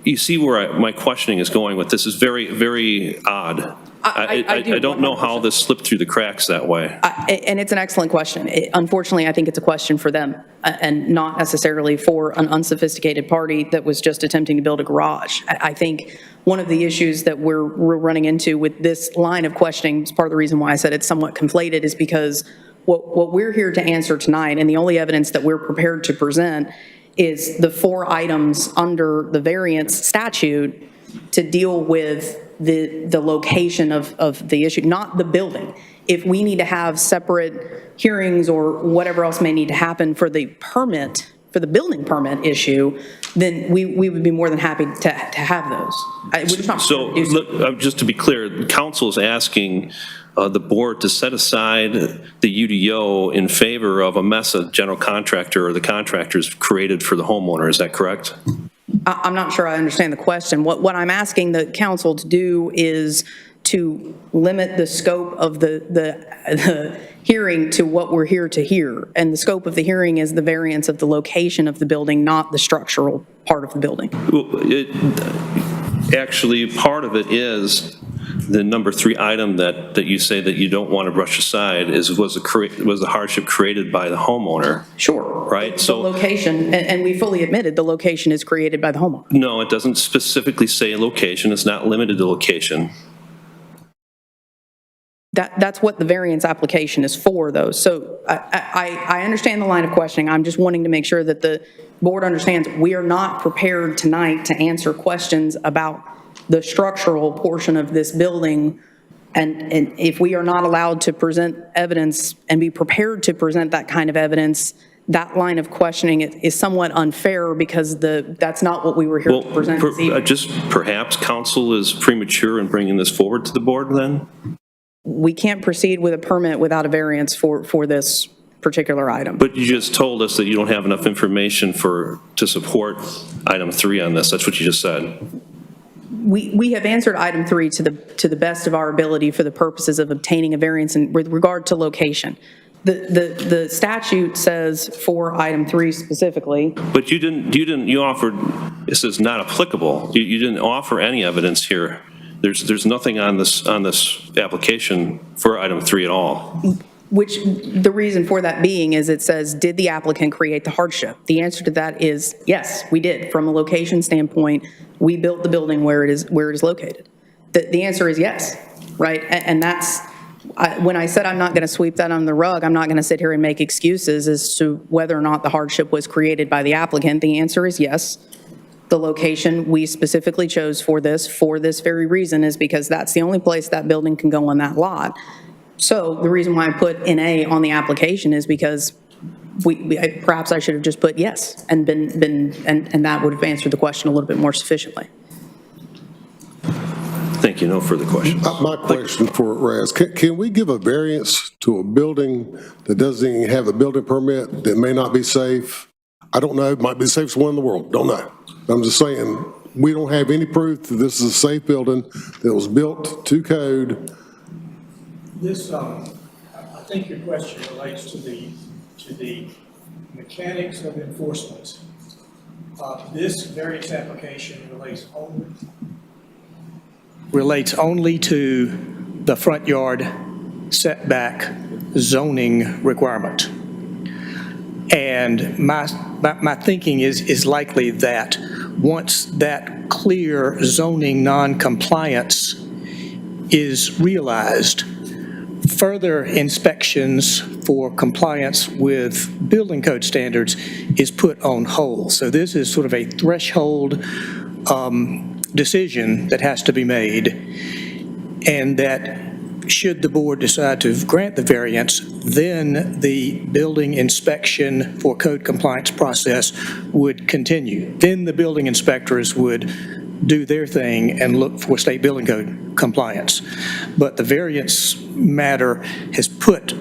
You see where my questioning is going with this is very, very odd. I don't know how this slipped through the cracks that way. And it's an excellent question. Unfortunately, I think it's a question for them and not necessarily for an unsophisticated party that was just attempting to build a garage. I think one of the issues that we're running into with this line of questioning, is part of the reason why I said it's somewhat conflated, is because what we're here to answer tonight, and the only evidence that we're prepared to present, is the 4 items under the variance statute to deal with the location of the issue, not the building. If we need to have separate hearings or whatever else may need to happen for the permit, for the building permit issue, then we would be more than happy to have those. So, look, just to be clear, council is asking the board to set aside the UDO in favor of a mess a general contractor or the contractors created for the homeowner. Is that correct? I'm not sure I understand the question. What I'm asking the council to do is to limit the scope of the hearing to what we're here to hear. And the scope of the hearing is the variance of the location of the building, not the structural part of the building. Well, actually, part of it is the number 3 item that you say that you don't want to brush aside was the hardship created by the homeowner. Sure. Right? So the location, and we fully admitted the location is created by the homeowner. No, it doesn't specifically say location. It's not limited to location. That's what the variance application is for, though. So I understand the line of questioning. I'm just wanting to make sure that the board understands we are not prepared tonight to answer questions about the structural portion of this building. And if we are not allowed to present evidence and be prepared to present that kind of evidence, that line of questioning is somewhat unfair, because that's not what we were here to present this evening. Just perhaps council is premature in bringing this forward to the board then? We can't proceed with a permit without a variance for this particular item. But you just told us that you don't have enough information to support item 3 on this. That's what you just said. We have answered item 3 to the best of our ability for the purposes of obtaining a variance with regard to location. The statute says for item 3 specifically. But you offered, it says not applicable. You didn't offer any evidence here. There's nothing on this application for item 3 at all. Which the reason for that being is it says, did the applicant create the hardship? The answer to that is yes, we did. From a location standpoint, we built the building where it is located. The answer is yes, right? And that's, when I said I'm not going to sweep that under the rug, I'm not going to sit here and make excuses as to whether or not the hardship was created by the applicant. The answer is yes. The location we specifically chose for this very reason is because that's the only place that building can go on that lot. So the reason why I put NA on the application is because perhaps I should have just put yes and that would have answered the question a little bit more sufficiently. Thank you. No further questions. My question for Raz, can we give a variance to a building that doesn't even have a building permit that may not be safe? I don't know, it might be the safest one in the world, don't know. I'm just saying, we don't have any proof that this is a safe building that was built to code. This, I think your question relates to the mechanics of enforcement. This variance application relates only to the front yard setback zoning requirement. And my thinking is likely that once that clear zoning non-compliance is realized, further inspections for compliance with building code standards is put on hold. So this is sort of a threshold decision that has to be made, and that should the board decide to grant the variance, then the building inspection for code compliance process would continue. Then the building inspectors would do their thing and look for state building code compliance. But the variance matter has put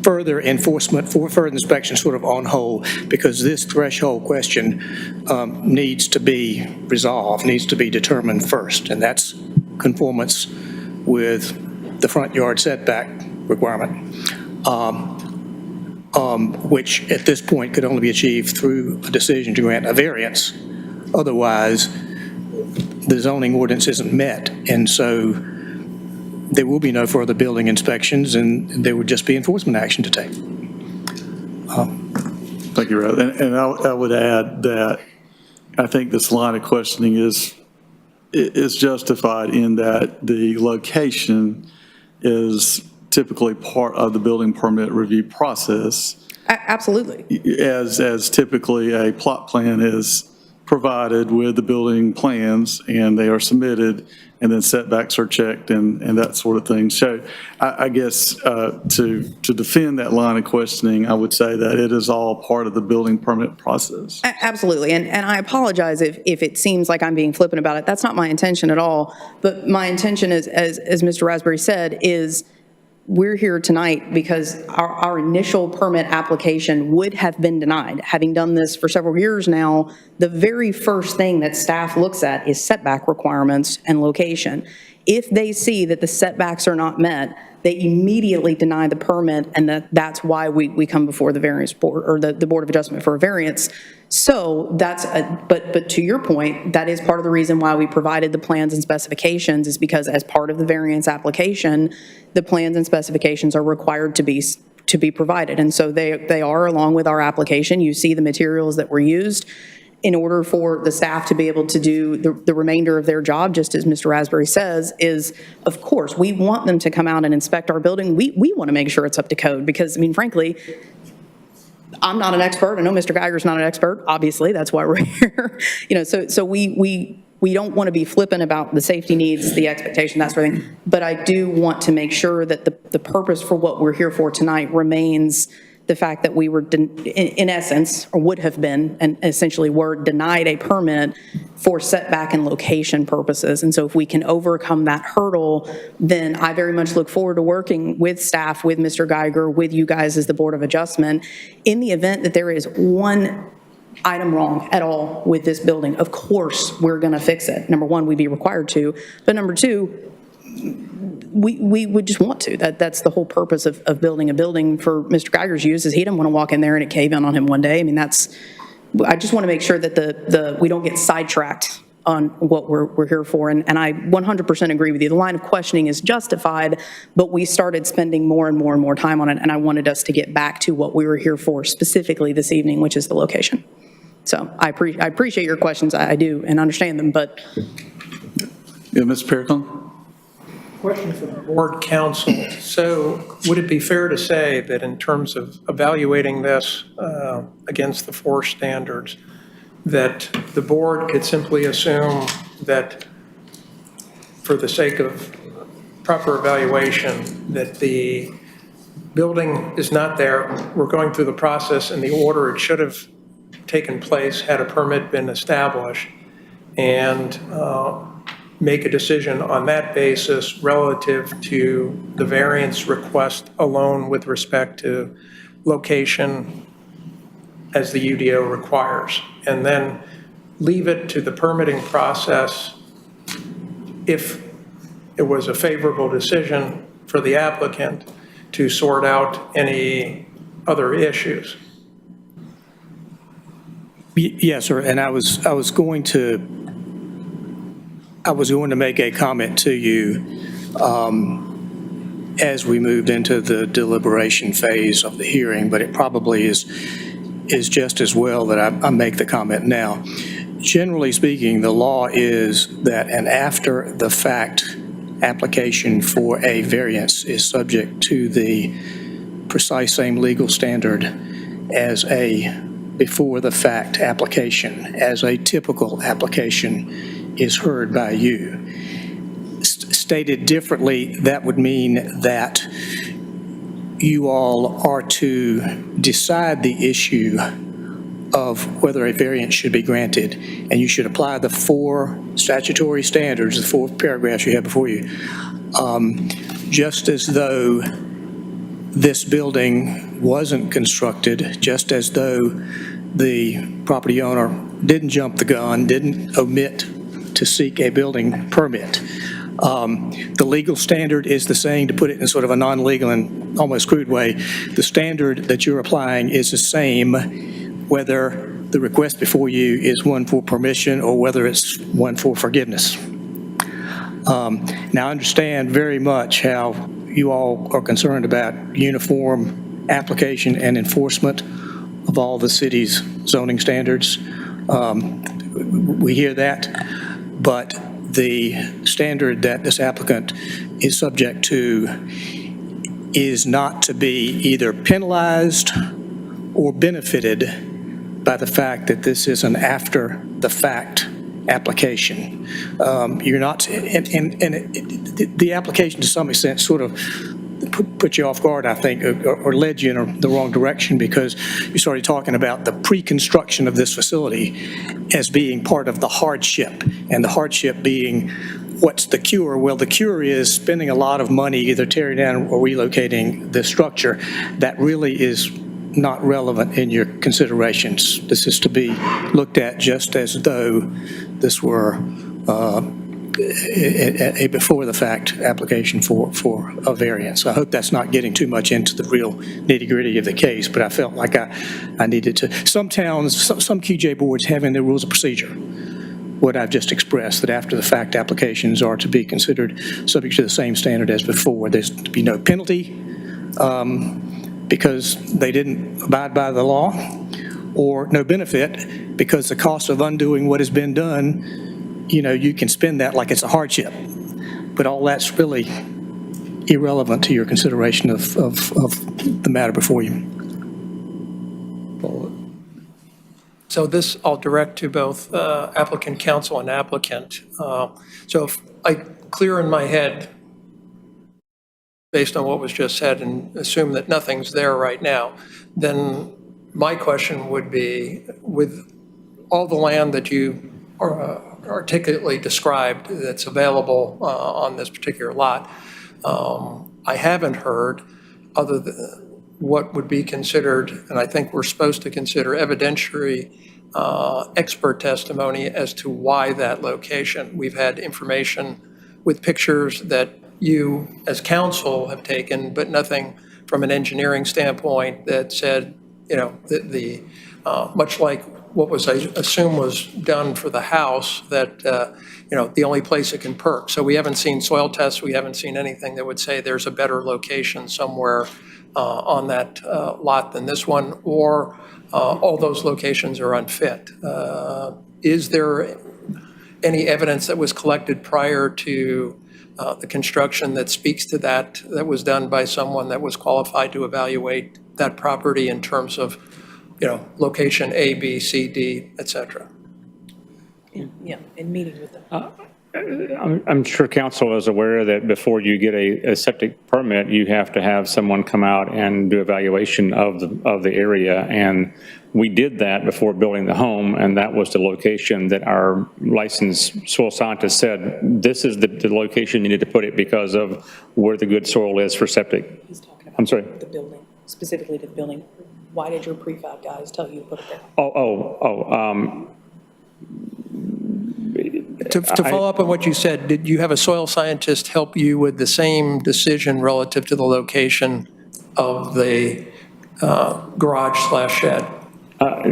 further enforcement for further inspection sort of on hold, because this threshold question needs to be resolved, needs to be determined first, and that's conformance with the front yard setback requirement, which at this point could only be achieved through a decision to grant a variance. Otherwise, the zoning ordinance isn't met, and so there will be no further building inspections, and there would just be enforcement action to take. Thank you, Raz. And I would add that I think this line of questioning is justified in that the location is typically part of the building permit review process. Absolutely. As typically a plot plan is provided with the building plans, and they are submitted, and then setbacks are checked and that sort of thing. So I guess to defend that line of questioning, I would say that it is all part of the building permit process. Absolutely, and I apologize if it seems like I'm being flippant about it. That's not my intention at all. But my intention is, as Mr. Raspberry said, is we're here tonight because our initial permit application would have been denied. Having done this for several years now, the very first thing that staff looks at is setback requirements and location. If they see that the setbacks are not met, they immediately deny the permit, and that's why we come before the variance board, or the Board of Adjustment for a variance. So that's, but to your point, that is part of the reason why we provided the plans and specifications, is because as part of the variance application, the plans and specifications are required to be provided. And so they are, along with our application. You see the materials that were used in order for the staff to be able to do the remainder of their job, just as Mr. Raspberry says, is, of course, we want them to come out and inspect our building. We want to make sure it's up to code, because, I mean, frankly, I'm not an expert. I know Mr. Geiger's not an expert, obviously. That's why we're here. So we don't want to be flippant about the safety needs, the expectation, that sort of thing. But I do want to make sure that the purpose for what we're here for tonight remains the fact that we were, in essence, or would have been, and essentially were denied a permit for setback and location purposes. And so if we can overcome that hurdle, then I very much look forward to working with staff, with Mr. Geiger, with you guys as the Board of Adjustment, in the event that there is one item wrong at all with this building. Of course, we're going to fix it. Number one, we'd be required to. But number two, we would just want to. That's the whole purpose of building a building for Mr. Geiger's use, is he didn't want to walk in there and it cave in on him one day. I mean, I just want to make sure that we don't get sidetracked on what we're here for. And I 100% agree with you. The line of questioning is justified, but we started spending more and more and more time on it, and I wanted us to get back to what we were here for specifically this evening, which is the location. So I appreciate your questions. I do, and understand them, but. Yeah, Mr. Pericon? Question for the board counsel. So would it be fair to say that in terms of evaluating this against the force standards, that the board could simply assume that for the sake of proper evaluation, that the building is not there, we're going through the process in the order it should have taken place had a permit been established, and make a decision on that basis relative to the variance request alone with respect to location as the UDO requires, and then leave it to the permitting process if it was a favorable decision for the applicant to sort out any other issues. Yes, sir, and I was going to make a comment to you as we moved into the deliberation phase of the hearing, but it probably is just as well that I make the comment now. Generally speaking, the law is that an after-the-fact application for a variance is subject to the precise same legal standard as a before-the-fact application, as a typical application is heard by you. Stated differently, that would mean that you all are to decide the issue of whether a variance should be granted, and you should apply the 4 statutory standards, the 4 paragraphs you have before you, just as though this building wasn't constructed, just as though the property owner didn't jump the gun, didn't omit to seek a building permit. The legal standard is the same, to put it in sort of a non-legal and almost crude way. The standard that you're applying is the same whether the request before you is one for permission or whether it's one for forgiveness. Now, I understand very much how you all are concerned about uniform application and enforcement of all the city's zoning standards. We hear that, but the standard that this applicant is subject to is not to be either penalized or benefited by the fact that this is an after-the-fact application. You're not, the application to some extent sort of put you off guard, I think, or led you in the wrong direction, because you started talking about the pre-construction of this facility as being part of the hardship, and the hardship being what's the cure? Well, the cure is spending a lot of money either tearing down or relocating the structure. That really is not relevant in your considerations. This is to be looked at just as though this were a before-the-fact application for a variance. I hope that's not getting too much into the real nitty-gritty of the case, but I felt like I needed to. Some towns, some QJ boards have in their rules of procedure what I've just expressed, that after-the-fact applications are to be considered subject to the same standard as before. There's to be no penalty because they didn't abide by the law, or no benefit because the cost of undoing what has been done, you can spend that like it's a hardship. But all that's really irrelevant to your consideration of the matter before you. So this I'll direct to both applicant counsel and applicant. So if I clear in my head, based on what was just said, and assume that nothing's there right now, then my question would be, with all the land that you articulately described that's available on this particular lot, I haven't heard other than what would be considered, and I think we're supposed to consider evidentiary expert testimony as to why that location. We've had information with pictures that you as counsel have taken, but nothing from an engineering standpoint that said, much like what was, I assume, was done for the house, that, the only place it can perk. So we haven't seen soil tests, we haven't seen anything that would say there's a better location somewhere on that lot than this one, or all those locations are unfit. Is there any evidence that was collected prior to the construction that speaks to that was done by someone that was qualified to evaluate that property in terms of, location A, B, C, D, et cetera? Yeah, in meeting with them. I'm sure council is aware that before you get a septic permit, you have to have someone come out and do evaluation of the area. And we did that before building the home, and that was the location that our licensed soil scientist said, this is the location you need to put it because of where the good soil is for septic. He's talking about I'm sorry. the building, specifically to the building. Why did your prefab guys tell you to put it there? To follow up on what you said, did you have a soil scientist help you with the same decision relative to the location of the garage/shed?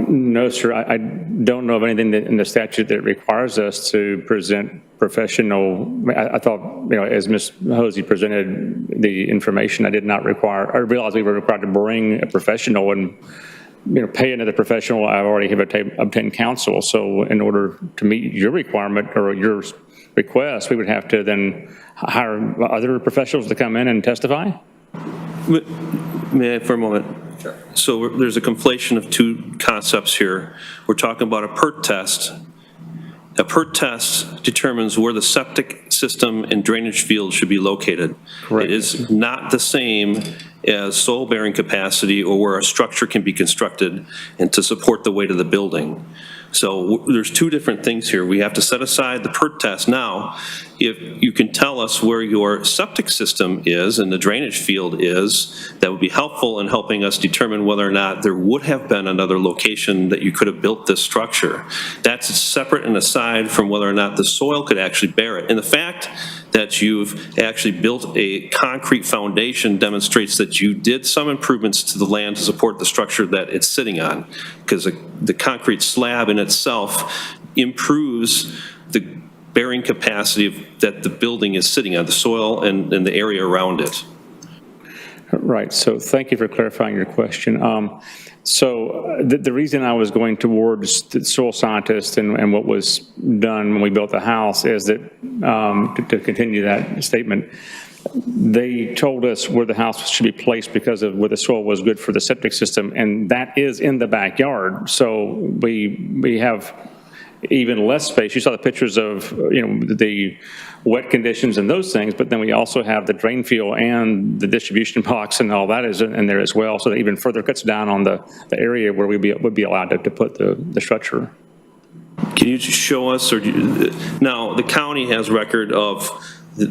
No, sir. I don't know of anything in the statute that requires us to present professional. I thought, as Ms. Hosey presented the information, I realized we were required to bring a professional and pay another professional. I already have obtained counsel. So in order to meet your requirement or your request, we would have to then hire other professionals to come in and testify? May I for a moment? Sure. So there's a conflation of two concepts here. We're talking about a PERT test. A PERT test determines where the septic system and drainage field should be located. Correct. It is not the same as soil bearing capacity or where a structure can be constructed and to support the weight of the building. So there's two different things here. We have to set aside the PERT test. Now, if you can tell us where your septic system is and the drainage field is, that would be helpful in helping us determine whether or not there would have been another location that you could have built this structure. That's separate and aside from whether or not the soil could actually bear it. And the fact that you've actually built a concrete foundation demonstrates that you did some improvements to the land to support the structure that it's sitting on, because the concrete slab in itself improves the bearing capacity that the building is sitting on, the soil and the area around it. Right. So thank you for clarifying your question. So the reason I was going towards the soil scientist and what was done when we built the house is that, to continue that statement, they told us where the house should be placed because of where the soil was good for the septic system, and that is in the backyard. So we have even less space. You saw the pictures of, the wet conditions and those things, but then we also have the drain field and the distribution box and all that is in there as well. So that even further cuts down on the area where we would be allowed to put the structure. Can you just show us, now the county has record of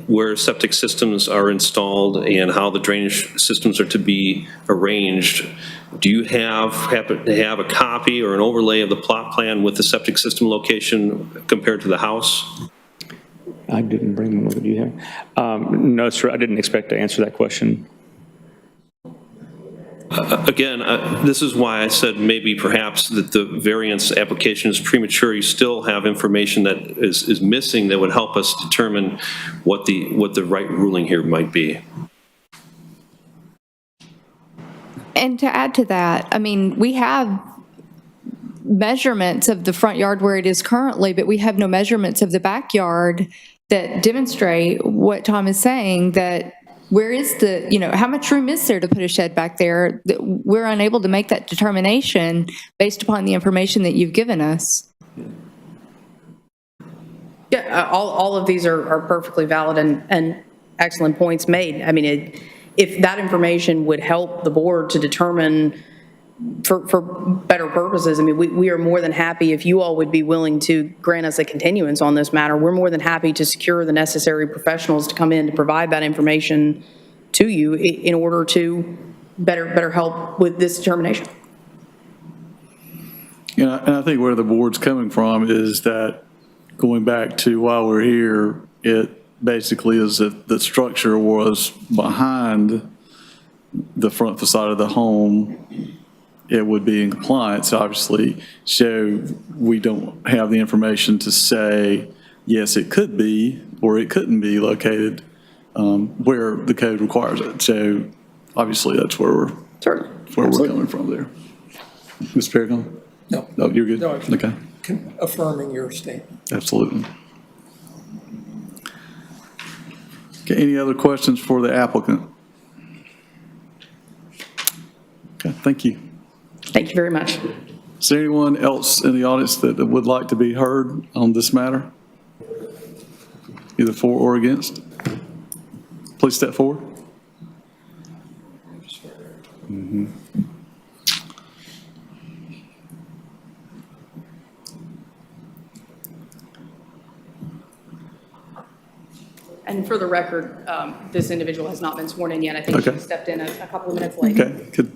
where septic systems are installed and how the drainage systems are to be arranged. Do you happen to have a copy or an overlay of the plot plan with the septic system location compared to the house? I didn't bring one. What do you have? No, sir, I didn't expect to answer that question. Again, this is why I said maybe perhaps that the variance application is premature. You still have information that is missing that would help us determine what the right ruling here might be. And to add to that, I mean, we have measurements of the front yard where it is currently, but we have no measurements of the backyard that demonstrate what Tom is saying, that where is how much room is there to put a shed back there? We're unable to make that determination based upon the information that you've given us. Yeah, all of these are perfectly valid and excellent points made. I mean, if that information would help the board to determine for better purposes, I mean, we are more than happy if you all would be willing to grant us a continuance on this matter. We're more than happy to secure the necessary professionals to come in to provide that information to you in order to better help with this determination. And I think where the board's coming from is that going back to why we're here, it basically is that the structure was behind the front facade of the home. It would be in compliance, obviously. So we don't have the information to say, yes, it could be, or it couldn't be located where the code requires it. So obviously that's where we're coming from there. Mr. Paragon? No. No, you're good? No, okay. Affirming your statement. Absolutely. Okay, any other questions for the applicant? Okay, thank you. Thank you very much. Is there anyone else in the audience that would like to be heard on this matter? either for or against? Please step forward. And for the record, this individual has not been sworn in yet. I think Okay. she stepped in a couple of minutes late. Okay,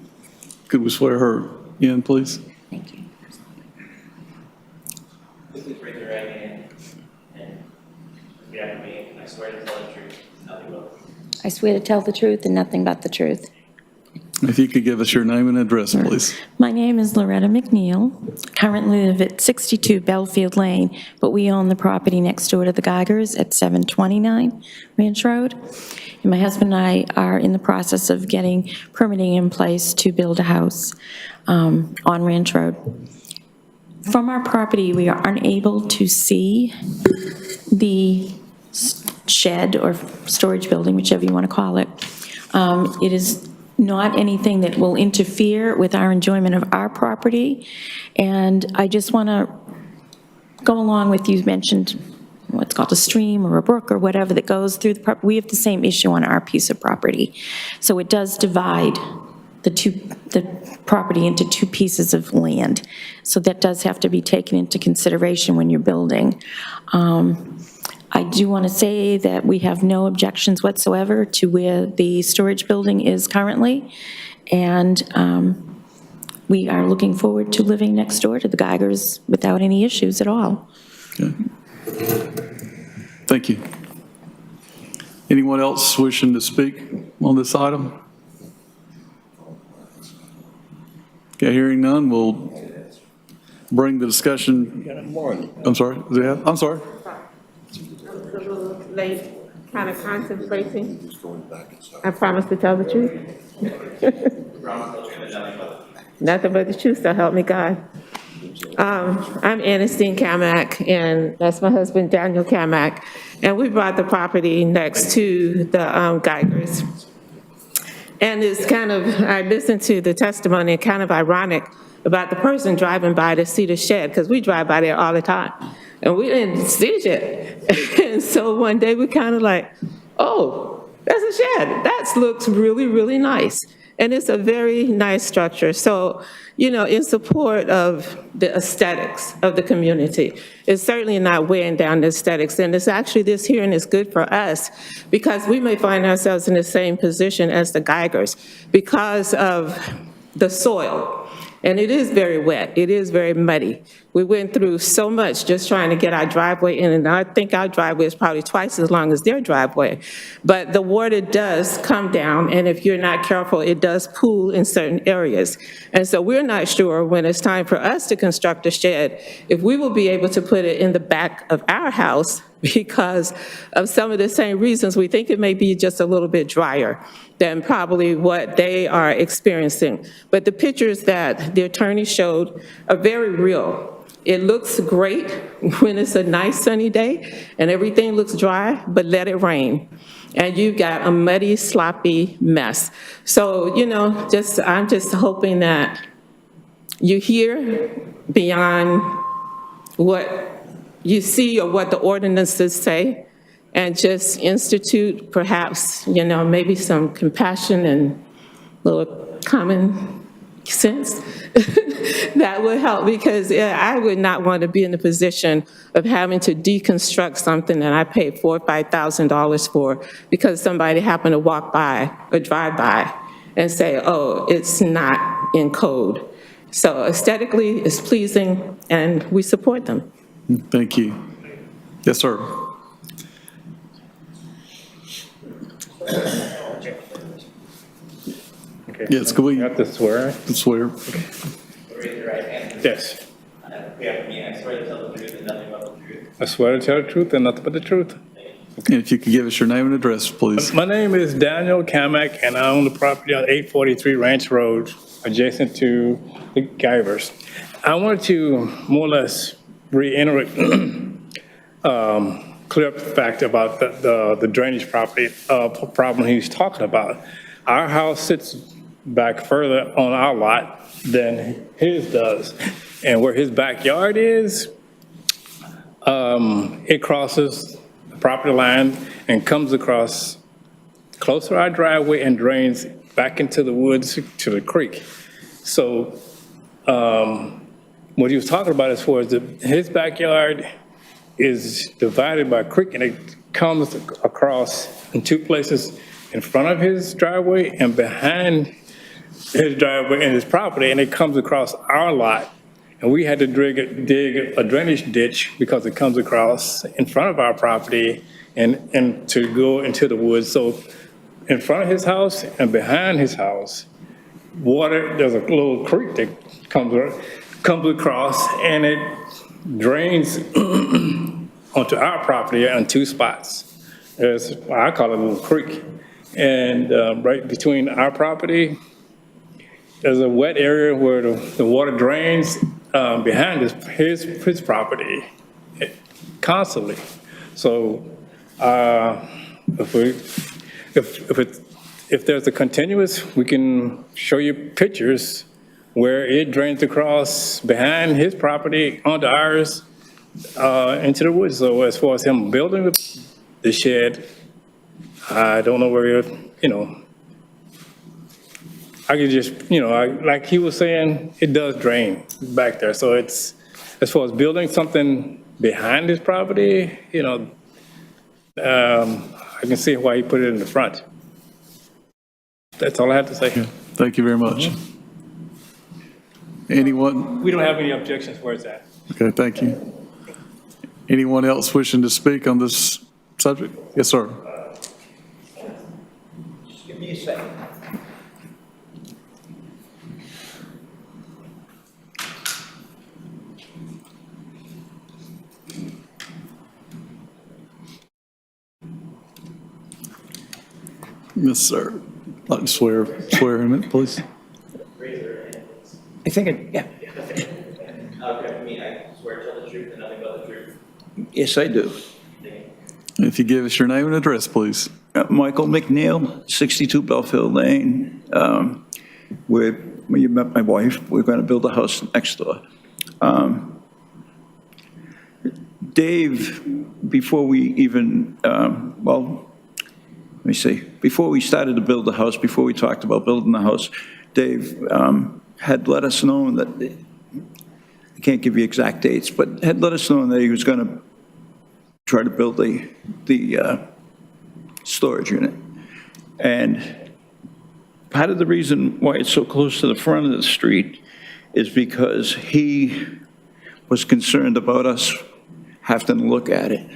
could we swear her in, please? Thank you. Please raise your right hand and repeat after me. I swear to tell the truth, nothing but the truth. I swear to tell the truth and nothing but the truth. If you could give us your name and address, please. My name is Loretta McNeil. Currently live at 62 Belfield Lane, but we own the property next door to the Geigers at 729 Ranch Road. And my husband and I are in the process of getting permitting in place to build a house on Ranch Road. From our property, we are unable to see the shed or storage building, whichever you want to call it. It is not anything that will interfere with our enjoyment of our property. And I just want to go along with, you mentioned what's called a stream or a brook or whatever that goes through the property. We have the same issue on our piece of property. So it does divide the property into two pieces of land. So that does have to be taken into consideration when you're building. I do want to say that we have no objections whatsoever to where the storage building is currently, and we are looking forward to living next door to the Geigers without any issues at all. Okay. Thank you. Anyone else wishing to speak on this item? Okay, hearing none, we'll bring the discussion. I'm sorry, I'm sorry. A little late, kind of contemplating. I promise to tell the truth. Nothing but the truth, so help me God. I'm Ernestine Kamak, and that's my husband, Daniel Kamak. And we bought the property next to the Geigers. And it's kind of, I listened to the testimony, kind of ironic about the person driving by to see the shed, because we drive by there all the time. And we didn't see the shed. And so one day we kind of like, oh, that's a shed. That looks really, really nice. And it's a very nice structure. So, you know, in support of the aesthetics of the community, it's certainly not weighing down the aesthetics. And it's actually, this hearing is good for us because we may find ourselves in the same position as the Geigers because of the soil. And it is very wet. It is very muddy. We went through so much just trying to get our driveway in, and I think our driveway is probably twice as long as their driveway. But the water does come down, and if you're not careful, it does pool in certain areas. And so we're not sure when it's time for us to construct a shed, if we will be able to put it in the back of our house because of some of the same reasons. We think it may be just a little bit drier than probably what they are experiencing. But the pictures that the attorney showed are very real. It looks great when it's a nice sunny day and everything looks dry, but let it rain. And you've got a muddy, sloppy mess. So, you know, I'm just hoping that you hear beyond what you see or what the ordinances say, and just institute perhaps, you know, maybe some compassion and a little common sense. That would help, because I would not want to be in the position of having to deconstruct something that I paid $4,000 or $5,000 for because somebody happened to walk by or drive by and say, oh, it's not in code. So aesthetically, it's pleasing, and we support them. Thank you. Yes, sir. Okay. Yes, can we? You have to swear? Swear. Raise your right hand. Yes. Repeat after me. I swear to tell the truth and nothing but the truth. I swear to tell the truth and nothing but the truth. And if you could give us your name and address, please. My name is Daniel Kamak, and I own the property on 843 Ranch Road, adjacent to the Geigers. I wanted to more or less reiterate, clear up the fact about the drainage problem he's talking about. Our house sits back further on our lot than his does. And where his backyard is, it crosses property line and comes across close to our driveway and drains back into the woods to the creek. So what he was talking about as far as his backyard is divided by a creek, and it comes across in two places, in front of his driveway and behind his driveway and his property, and it comes across our lot. And we had to dig a drainage ditch because it comes across in front of our property and to go into the woods. So in front of his house and behind his house, there's a little creek that comes across, and it drains onto our property in two spots. I call it a little creek. And right between our property, there's a wet area where the water drains behind his property constantly. So if there's a continuous, we can show you pictures where it drains across behind his property onto ours into the woods. So as far as him building the shed, I don't know where I could just, like he was saying, it does drain back there. So it's, as far as building something behind his property, I can see why he put it in the front. That's all I have to say. Thank you very much. Anyone? We don't have any objections where it's at. Okay, thank you. Anyone else wishing to speak on this subject? Yes, sir. Just give me a second. Yes, sir. I'd like to swear in it, please. I think, yeah. I swear to tell the truth and nothing but the truth. Yes, I do. If you give us your name and address, please. Michael McNeil, 62 Belfield Lane. When you met my wife, we're going to build a house next door. Dave, before we even, let me see, before we started to build the house, before we talked about building the house, Dave had let us know that, I can't give you exact dates, but had let us know that he was going to try to build the storage unit. And part of the reason why it's so close to the front of the street is because he was concerned about us having to look at it.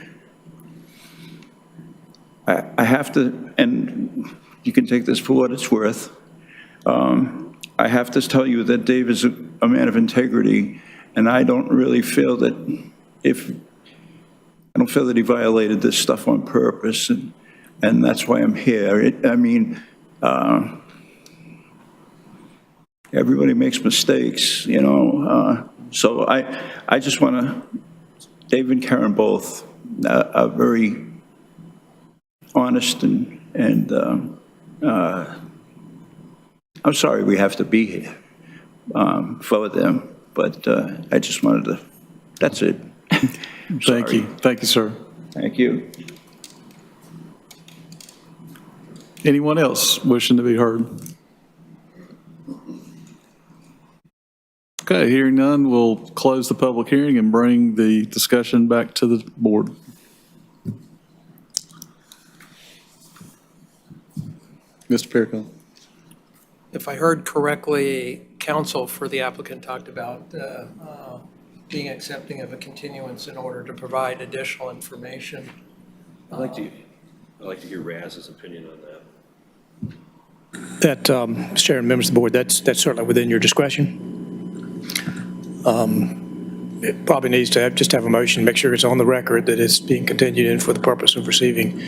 I have to, and you can take this for what it's worth, I have to tell you that Dave is a man of integrity, and I don't really feel that I don't feel that he violated this stuff on purpose, and that's why I'm here. Everybody makes mistakes, so I just want to, Dave and Karen both are very honest, and I'm sorry we have to be here for them, but I just wanted to, that's it. Thank you. Thank you, sir. Thank you. Anyone else wishing to be heard? Okay, hearing none, we'll close the public hearing and bring the discussion back to the board. Mr. Pericone. If I heard correctly, counsel for the applicant talked about being accepting of a continuance in order to provide additional information. I'd like to hear Raz's opinion on that. That, Mr. Chairman, members of the board, that's certainly within your discretion. It probably needs to just have a motion, make sure it's on the record that it's being continued in for the purpose of receiving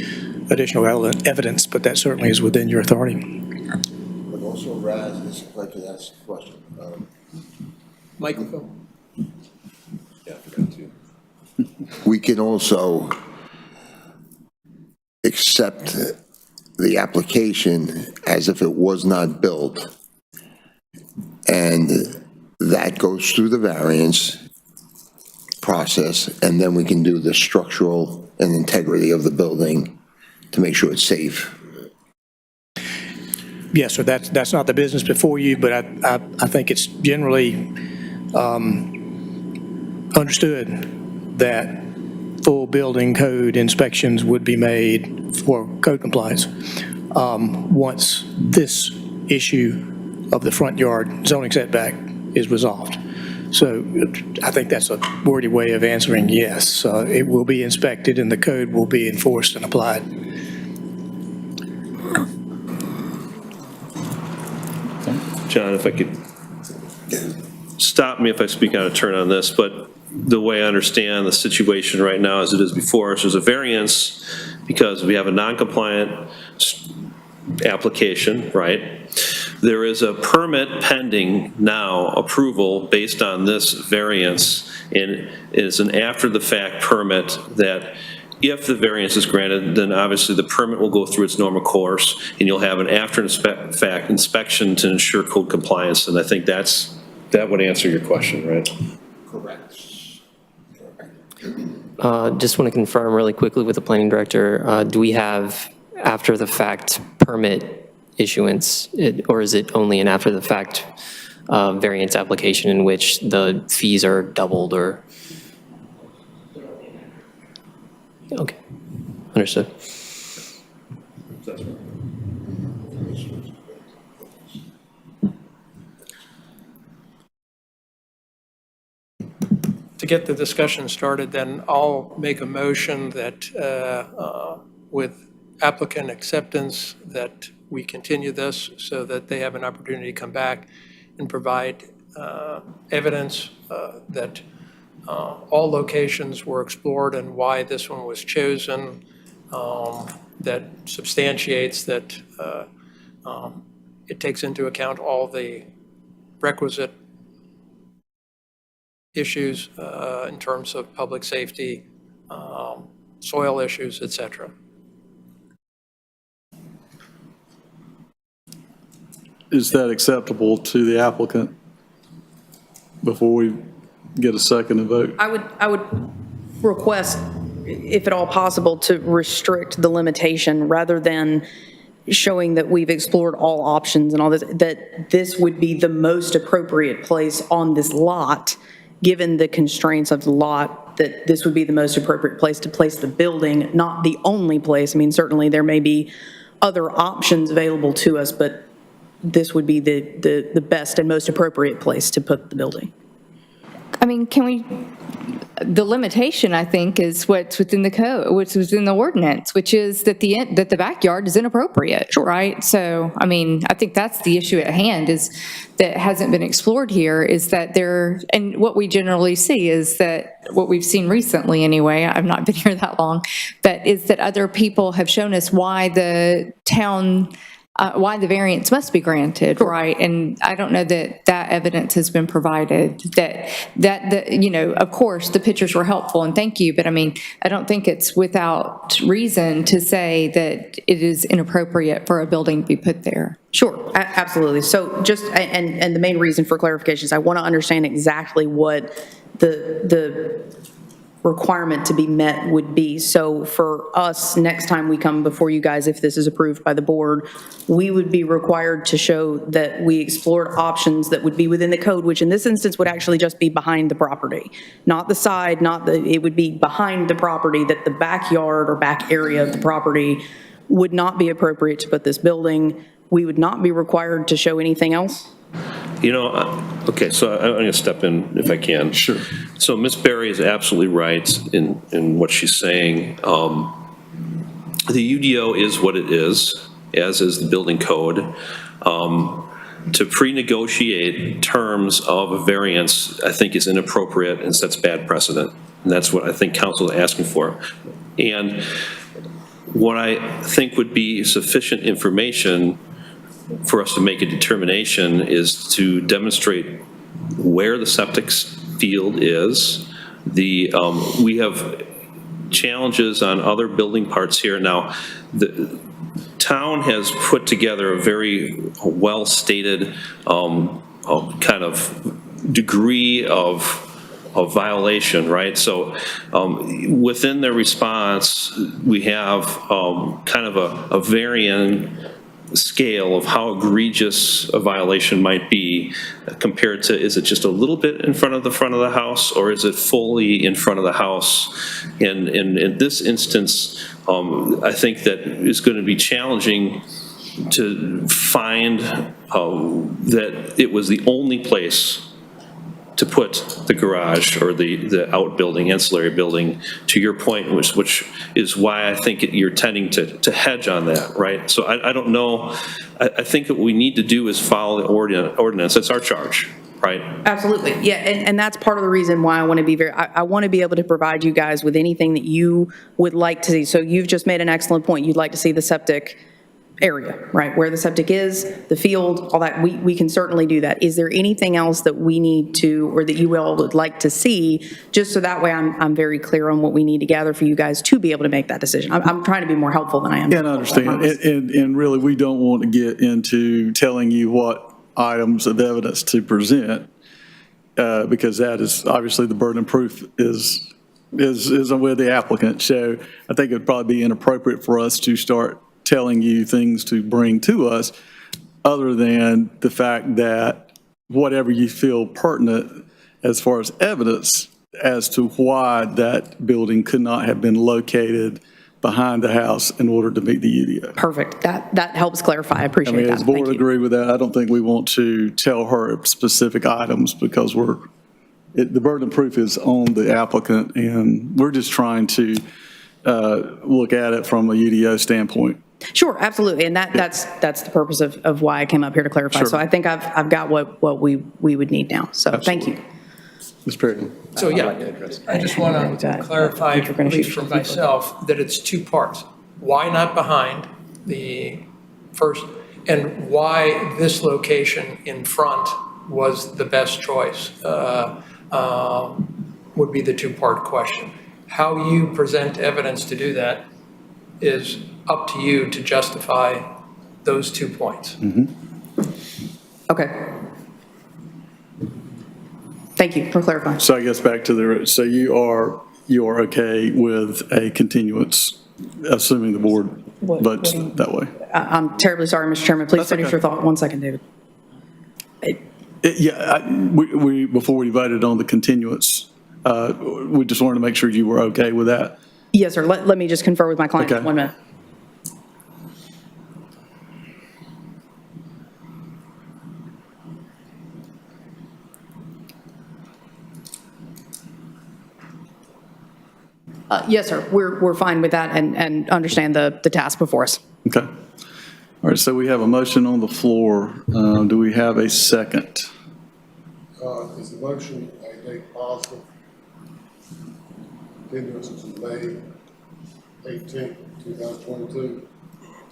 additional evidence, but that certainly is within your authority. But also, Raz, I'd like to ask a question. Microphone. Yeah, I forgot to. We can also accept the application as if it was not built, and that goes through the variance process, and then we can do the structural and integrity of the building to make sure it's safe. Yes, sir, that's not the business before you, but I think it's generally understood that full building code inspections would be made for code compliance once this issue of the front yard zoning setback is resolved. So I think that's a wordy way of answering yes. It will be inspected and the code will be enforced and applied. John, if I could, stop me if I speak out of turn on this, but the way I understand the situation right now as it is before us is a variance because we have a non-compliant application, right? There is a permit pending now, approval based on this variance, and is an after-the-fact permit that if the variance is granted, then obviously the permit will go through its normal course, and you'll have an after-fact inspection to ensure code compliance, and I think that would answer your question, right? Correct. Just want to confirm really quickly with the planning director, do we have after-the-fact permit issuance, or is it only an after-the-fact variance application in which the fees are doubled or? Okay, understood. To get the discussion started, then I'll make a motion that with applicant acceptance that we continue this so that they have an opportunity to come back and provide evidence that all locations were explored and why this one was chosen, that substantiates that it takes into account all the requisite issues in terms of public safety, soil issues, et cetera. Is that acceptable to the applicant before we get a second and vote? I would request, if at all possible, to restrict the limitation rather than showing that we've explored all options and all this, that this would be the most appropriate place on this lot, given the constraints of the lot, that this would be the most appropriate place to place the building, not the only place. I mean, certainly there may be other options available to us, but this would be the best and most appropriate place to put the building. I mean, the limitation, I think, is what's within the code, what's within the ordinance, which is that the backyard is inappropriate, right? So, I mean, I think that's the issue at hand, is that hasn't been explored here, is that and what we generally see is that, what we've seen recently anyway, I've not been here that long, but is that other people have shown us why the town, why the variance must be granted, right? And I don't know that that evidence has been provided, that you know, of course, the pictures were helpful, and thank you, but I mean, I don't think it's without reason to say that it is inappropriate for a building to be put there. Sure, absolutely. So just, and the main reason for clarification is I want to understand exactly what the requirement to be met would be. So for us, next time we come before you guys, if this is approved by the board, we would be required to show that we explored options that would be within the code, which in this instance would actually just be behind the property, not the side, it would be behind the property, that the backyard or back area of the property would not be appropriate to put this building. We would not be required to show anything else? You know, okay, so I'm going to step in if I can. Sure. So Ms. Berry is absolutely right in what she's saying. The UDO is what it is, as is the building code. To pre-negotiate terms of a variance, I think, is inappropriate and sets bad precedent. And that's what I think council is asking for. And what I think would be sufficient information for us to make a determination is to demonstrate where the septic field is. We have challenges on other building parts here. Now, the town has put together a very well-stated kind of degree of a violation, right? So within their response, we have kind of a varying scale of how egregious a violation might be compared to, is it just a little bit in front of the house, or is it fully in front of the house? And in this instance, I think that is going to be challenging to find that it was the only place to put the garage or the outbuilding, ancillary building, to your point, which is why I think you're tending to hedge on that, right? So I don't know. I think what we need to do is follow the ordinance. That's our charge, right? Absolutely. Yeah, and that's part of the reason why I want to be I want to be able to provide you guys with anything that you would like to see. So you've just made an excellent point. You'd like to see the septic area, right? Where the septic is, the field, all that. We can certainly do that. Is there anything else that we need to, or that you all would like to see, just so that way I'm very clear on what we need to gather for you guys to be able to make that decision? I'm trying to be more helpful than I am. Yeah, I understand. And really, we don't want to get into telling you what items of evidence to present, because that is obviously the burden of proof is with the applicant. So I think it'd probably be inappropriate for us to start telling you things to bring to us, other than the fact that whatever you feel pertinent as far as evidence as to why that building could not have been located behind the house in order to meet the UDO. Perfect. That helps clarify. I appreciate that. As the board agree with that, I don't think we want to tell her specific items, because the burden of proof is on the applicant, and we're just trying to look at it from a UDO standpoint. Sure, absolutely, and that's the purpose of why I came up here to clarify. Sure. So I think I've got what we would need now. So Thank you. Ms. Perry. So yeah, I just want to clarify, at least for myself, that it's two parts. Why not behind the first, and why this location in front was the best choice would be the two-part question. How you present evidence to do that is up to you to justify those 2 points. Okay. Thank you for clarifying. So I guess back to so you are okay with a continuance, assuming the board votes that way? I'm terribly sorry, Mr. Chairman. Please finish your thought. 1 second, David. We before we voted on the continuance, we just wanted to make sure you were okay with that. Yes, sir. Let me just confer with my client. Okay. 1 minute. Yes, sir. We're fine with that and understand the task before us. Okay. All right, so we have a motion on the floor. Do we have a second? Is the motion a date positive? Continuance is May 18th, 2022.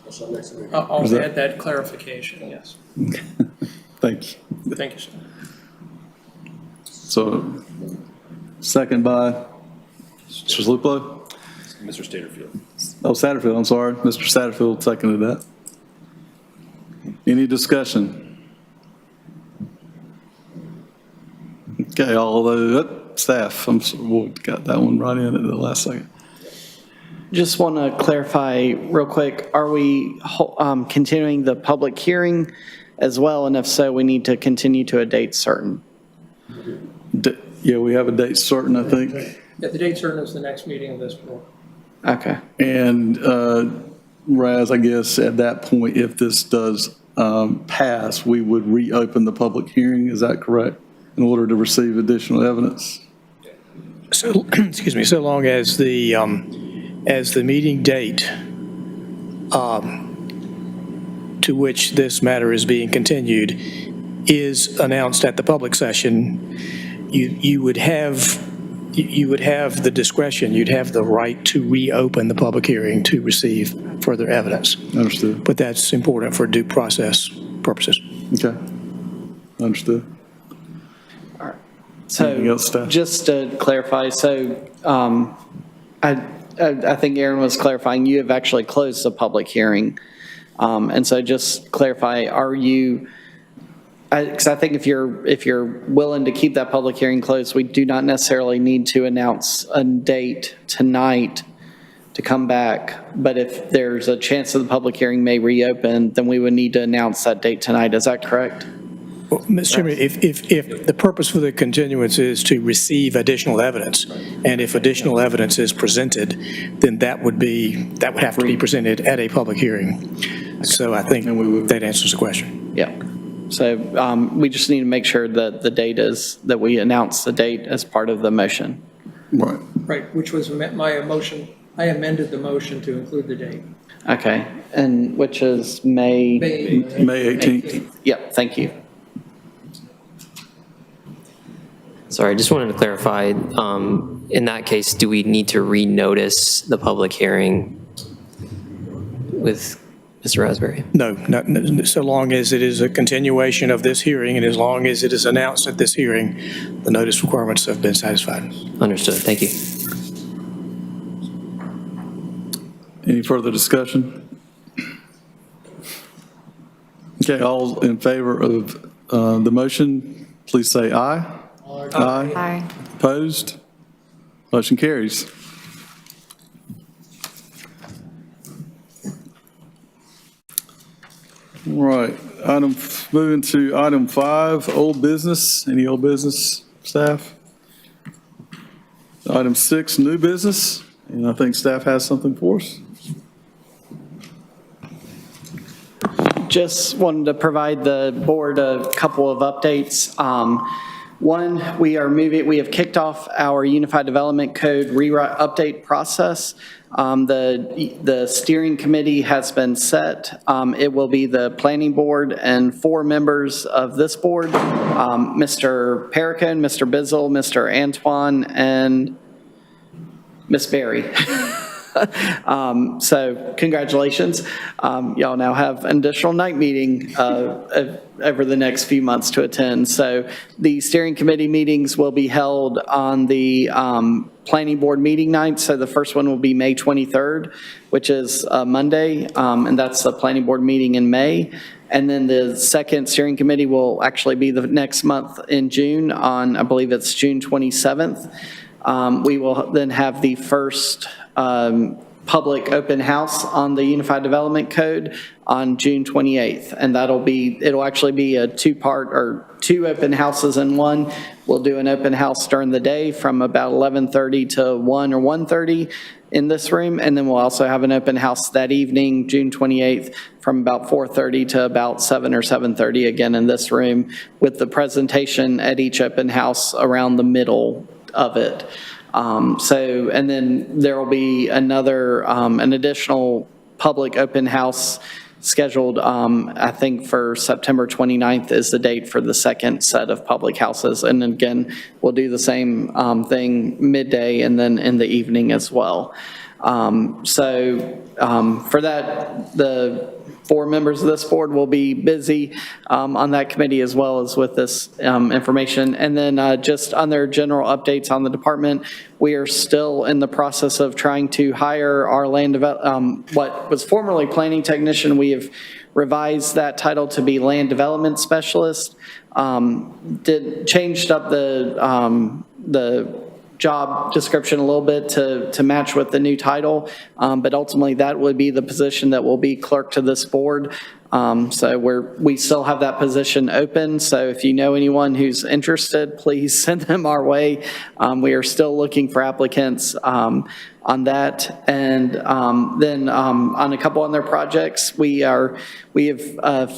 That's our next meeting. I'll add that clarification, yes. Thank you. Thank you, sir. So, second by Mr. Luplo? Mr. Satterfield. Oh, Satterfield, I'm sorry. Mr. Satterfield seconded that. Any discussion? Okay, all the staff, we got that one right in at the last second. Just want to clarify real quick, are we continuing the public hearing as well? And if so, we need to continue to a date certain. Yeah, we have a date certain, I think. Yeah, the date certain is the next meeting of this board. Okay. And Raz, I guess at that point, if this does pass, we would reopen the public hearing, is that correct? In order to receive additional evidence? So, excuse me, so long as the meeting date to which this matter is being continued is announced at the public session, you would have the discretion, you'd have the right to reopen the public hearing to receive further evidence. Understood. But that's important for due process purposes. Okay. Understood. So just to clarify, so I think Aaron was clarifying, you have actually closed the public hearing. And so just clarify, are you because I think if you're willing to keep that public hearing closed, we do not necessarily need to announce a date tonight to come back. But if there's a chance that the public hearing may reopen, then we would need to announce that date tonight. Is that correct? Well, Mr. Chairman, if the purpose for the continuance is to receive additional evidence, and if additional evidence is presented, then that would have to be presented at a public hearing. So I think that answers the question. Yeah. So we just need to make sure that the date is, that we announce the date as part of the motion. Right. Right, which was my motion. I amended the motion to include the date. Okay, and which is May 18th. Yep, thank you. Sorry, I just wanted to clarify, in that case, do we need to renotice the public hearing with Mr. Raspberry? No, so long as it is a continuation of this hearing, and as long as it is announced at this hearing, the notice requirements have been satisfied. Understood, thank you. Any further discussion? Okay, all in favor of the motion, please say aye. Aye. Aye. Opposed? Motion carries. All right, moving to item 5, old business. Any old business, staff? Item 6, new business, and I think staff has something for us. Just wanted to provide the board a couple of updates. One, we have kicked off our Unified Development Code rewrite update process. The steering committee has been set. It will be the planning board and 4 members of this board, Mr. Perricone, Mr. Bizzle, Mr. Antoine, and Ms. Berry. So congratulations. Y'all now have an additional night meeting over the next few months to attend. So the steering committee meetings will be held on the planning board meeting night. So the first one will be May 23rd, which is Monday, and that's the planning board meeting in May. And then the second steering committee will actually be the next month in June on, I believe it's June 27th. We will then have the first public open house on the Unified Development Code on June 28th. And it'll actually be a 2-part or 2 open houses in one. We'll do an open house during the day from about 11:30 to 1 or 1:30 in this room. And then we'll also have an open house that evening, June 28th, from about 4:30 to about 7 or 7:30 again in this room, with the presentation at each open house around the middle of it. And then there will be an additional public open house scheduled, I think for September 29th is the date for the second set of public houses. And again, we'll do the same thing midday and then in the evening as well. For that, the 4 members of this board will be busy on that committee as well as with this information. And then just on their general updates on the department, we are still in the process of trying to hire our what was formerly planning technician. We have revised that title to be land development specialist. Changed up the job description a little bit to match with the new title, but ultimately that would be the position that will be clerk to this board. So we still have that position open. So if you know anyone who's interested, please send them our way. We are still looking for applicants on that. And then on a couple other projects, we have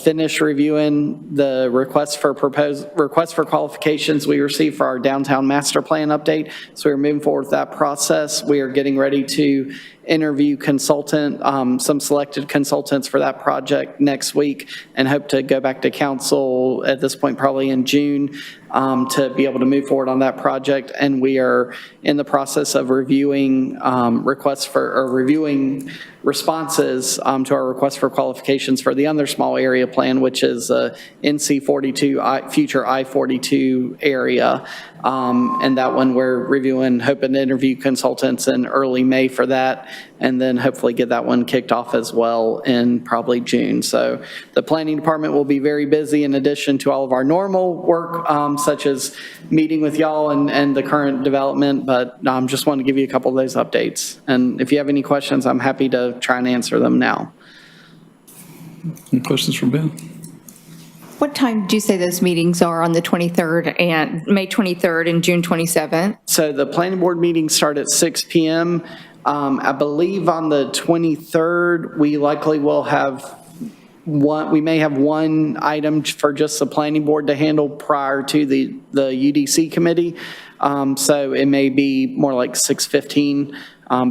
finished reviewing the request for qualifications we received for our downtown master plan update. So we're moving forward with that process. We are getting ready to interview some selected consultants for that project next week, and hope to go back to council at this point probably in June to be able to move forward on that project. And we are in the process of reviewing reviewing responses to our request for qualifications for the other small area plan, which is NC 42 future I-42 area. And that one we're reviewing, hoping to interview consultants in early May for that. and then hopefully get that one kicked off as well in probably June. So the planning department will be very busy in addition to all of our normal work, such as meeting with y'all and the current development, but just wanted to give you a couple of those updates. And if you have any questions, I'm happy to try and answer them now. Any questions from Ben? What time did you say those meetings are on the 23rd and May 23rd and June 27th? So the planning board meetings start at 6 PM. I believe on the 23rd, we likely will have we may have one item for just the planning board to handle prior to the UDC committee. So it may be more like 6:15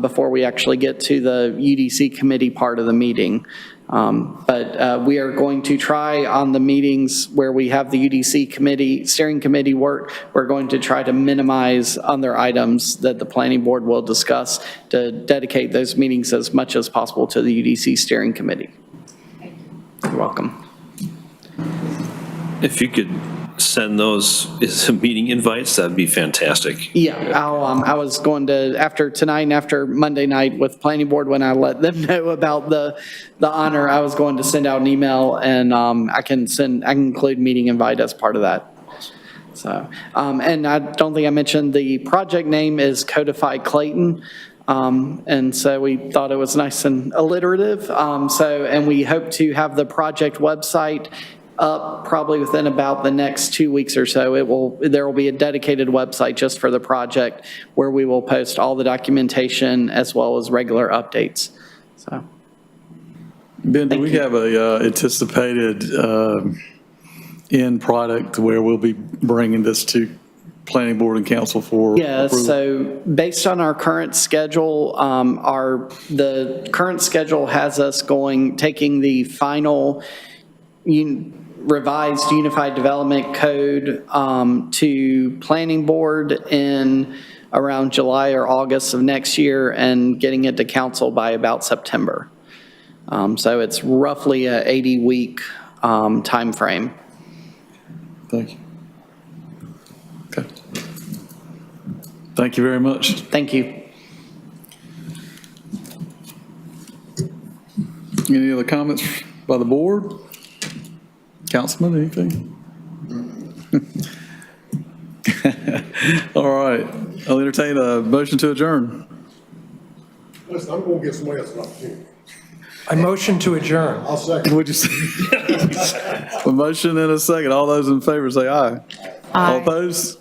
before we actually get to the UDC committee part of the meeting. But we are going to try on the meetings where we have the UDC committee, steering committee work, we're going to try to minimize other items that the planning board will discuss to dedicate those meetings as much as possible to the UDC steering committee. You're welcome. If you could send those as meeting invites, that'd be fantastic. Yeah, I was going to, after tonight and after Monday night with planning board, when I let them know about the honor, I was going to send out an email, and I can include meeting invite as part of that. So, and I don't think I mentioned the project name is Codify Clayton. And so we thought it was nice and alliterative. And we hope to have the project website up probably within about the next 2 weeks or so. There will be a dedicated website just for the project where we will post all the documentation as well as regular updates. So, Ben, do we have a anticipated end product where we'll be bringing this to planning board and council for yeah, approval? so based on our current schedule, the current schedule has us taking the final revised Unified Development Code to planning board in around July or August of next year and getting it to council by about September. So it's roughly a 80-week time frame. Thank you. Okay. Thank you very much. Thank you. Any other comments by the board? Councilman, anything? All right. I'll entertain a motion to adjourn. Listen, I'm going to give somebody else an opportunity. I motion to adjourn. I'll second. Would you say? A motion and a second. All those in favor say aye. Aye. All opposed?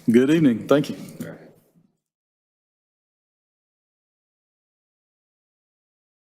Good evening. Thank you.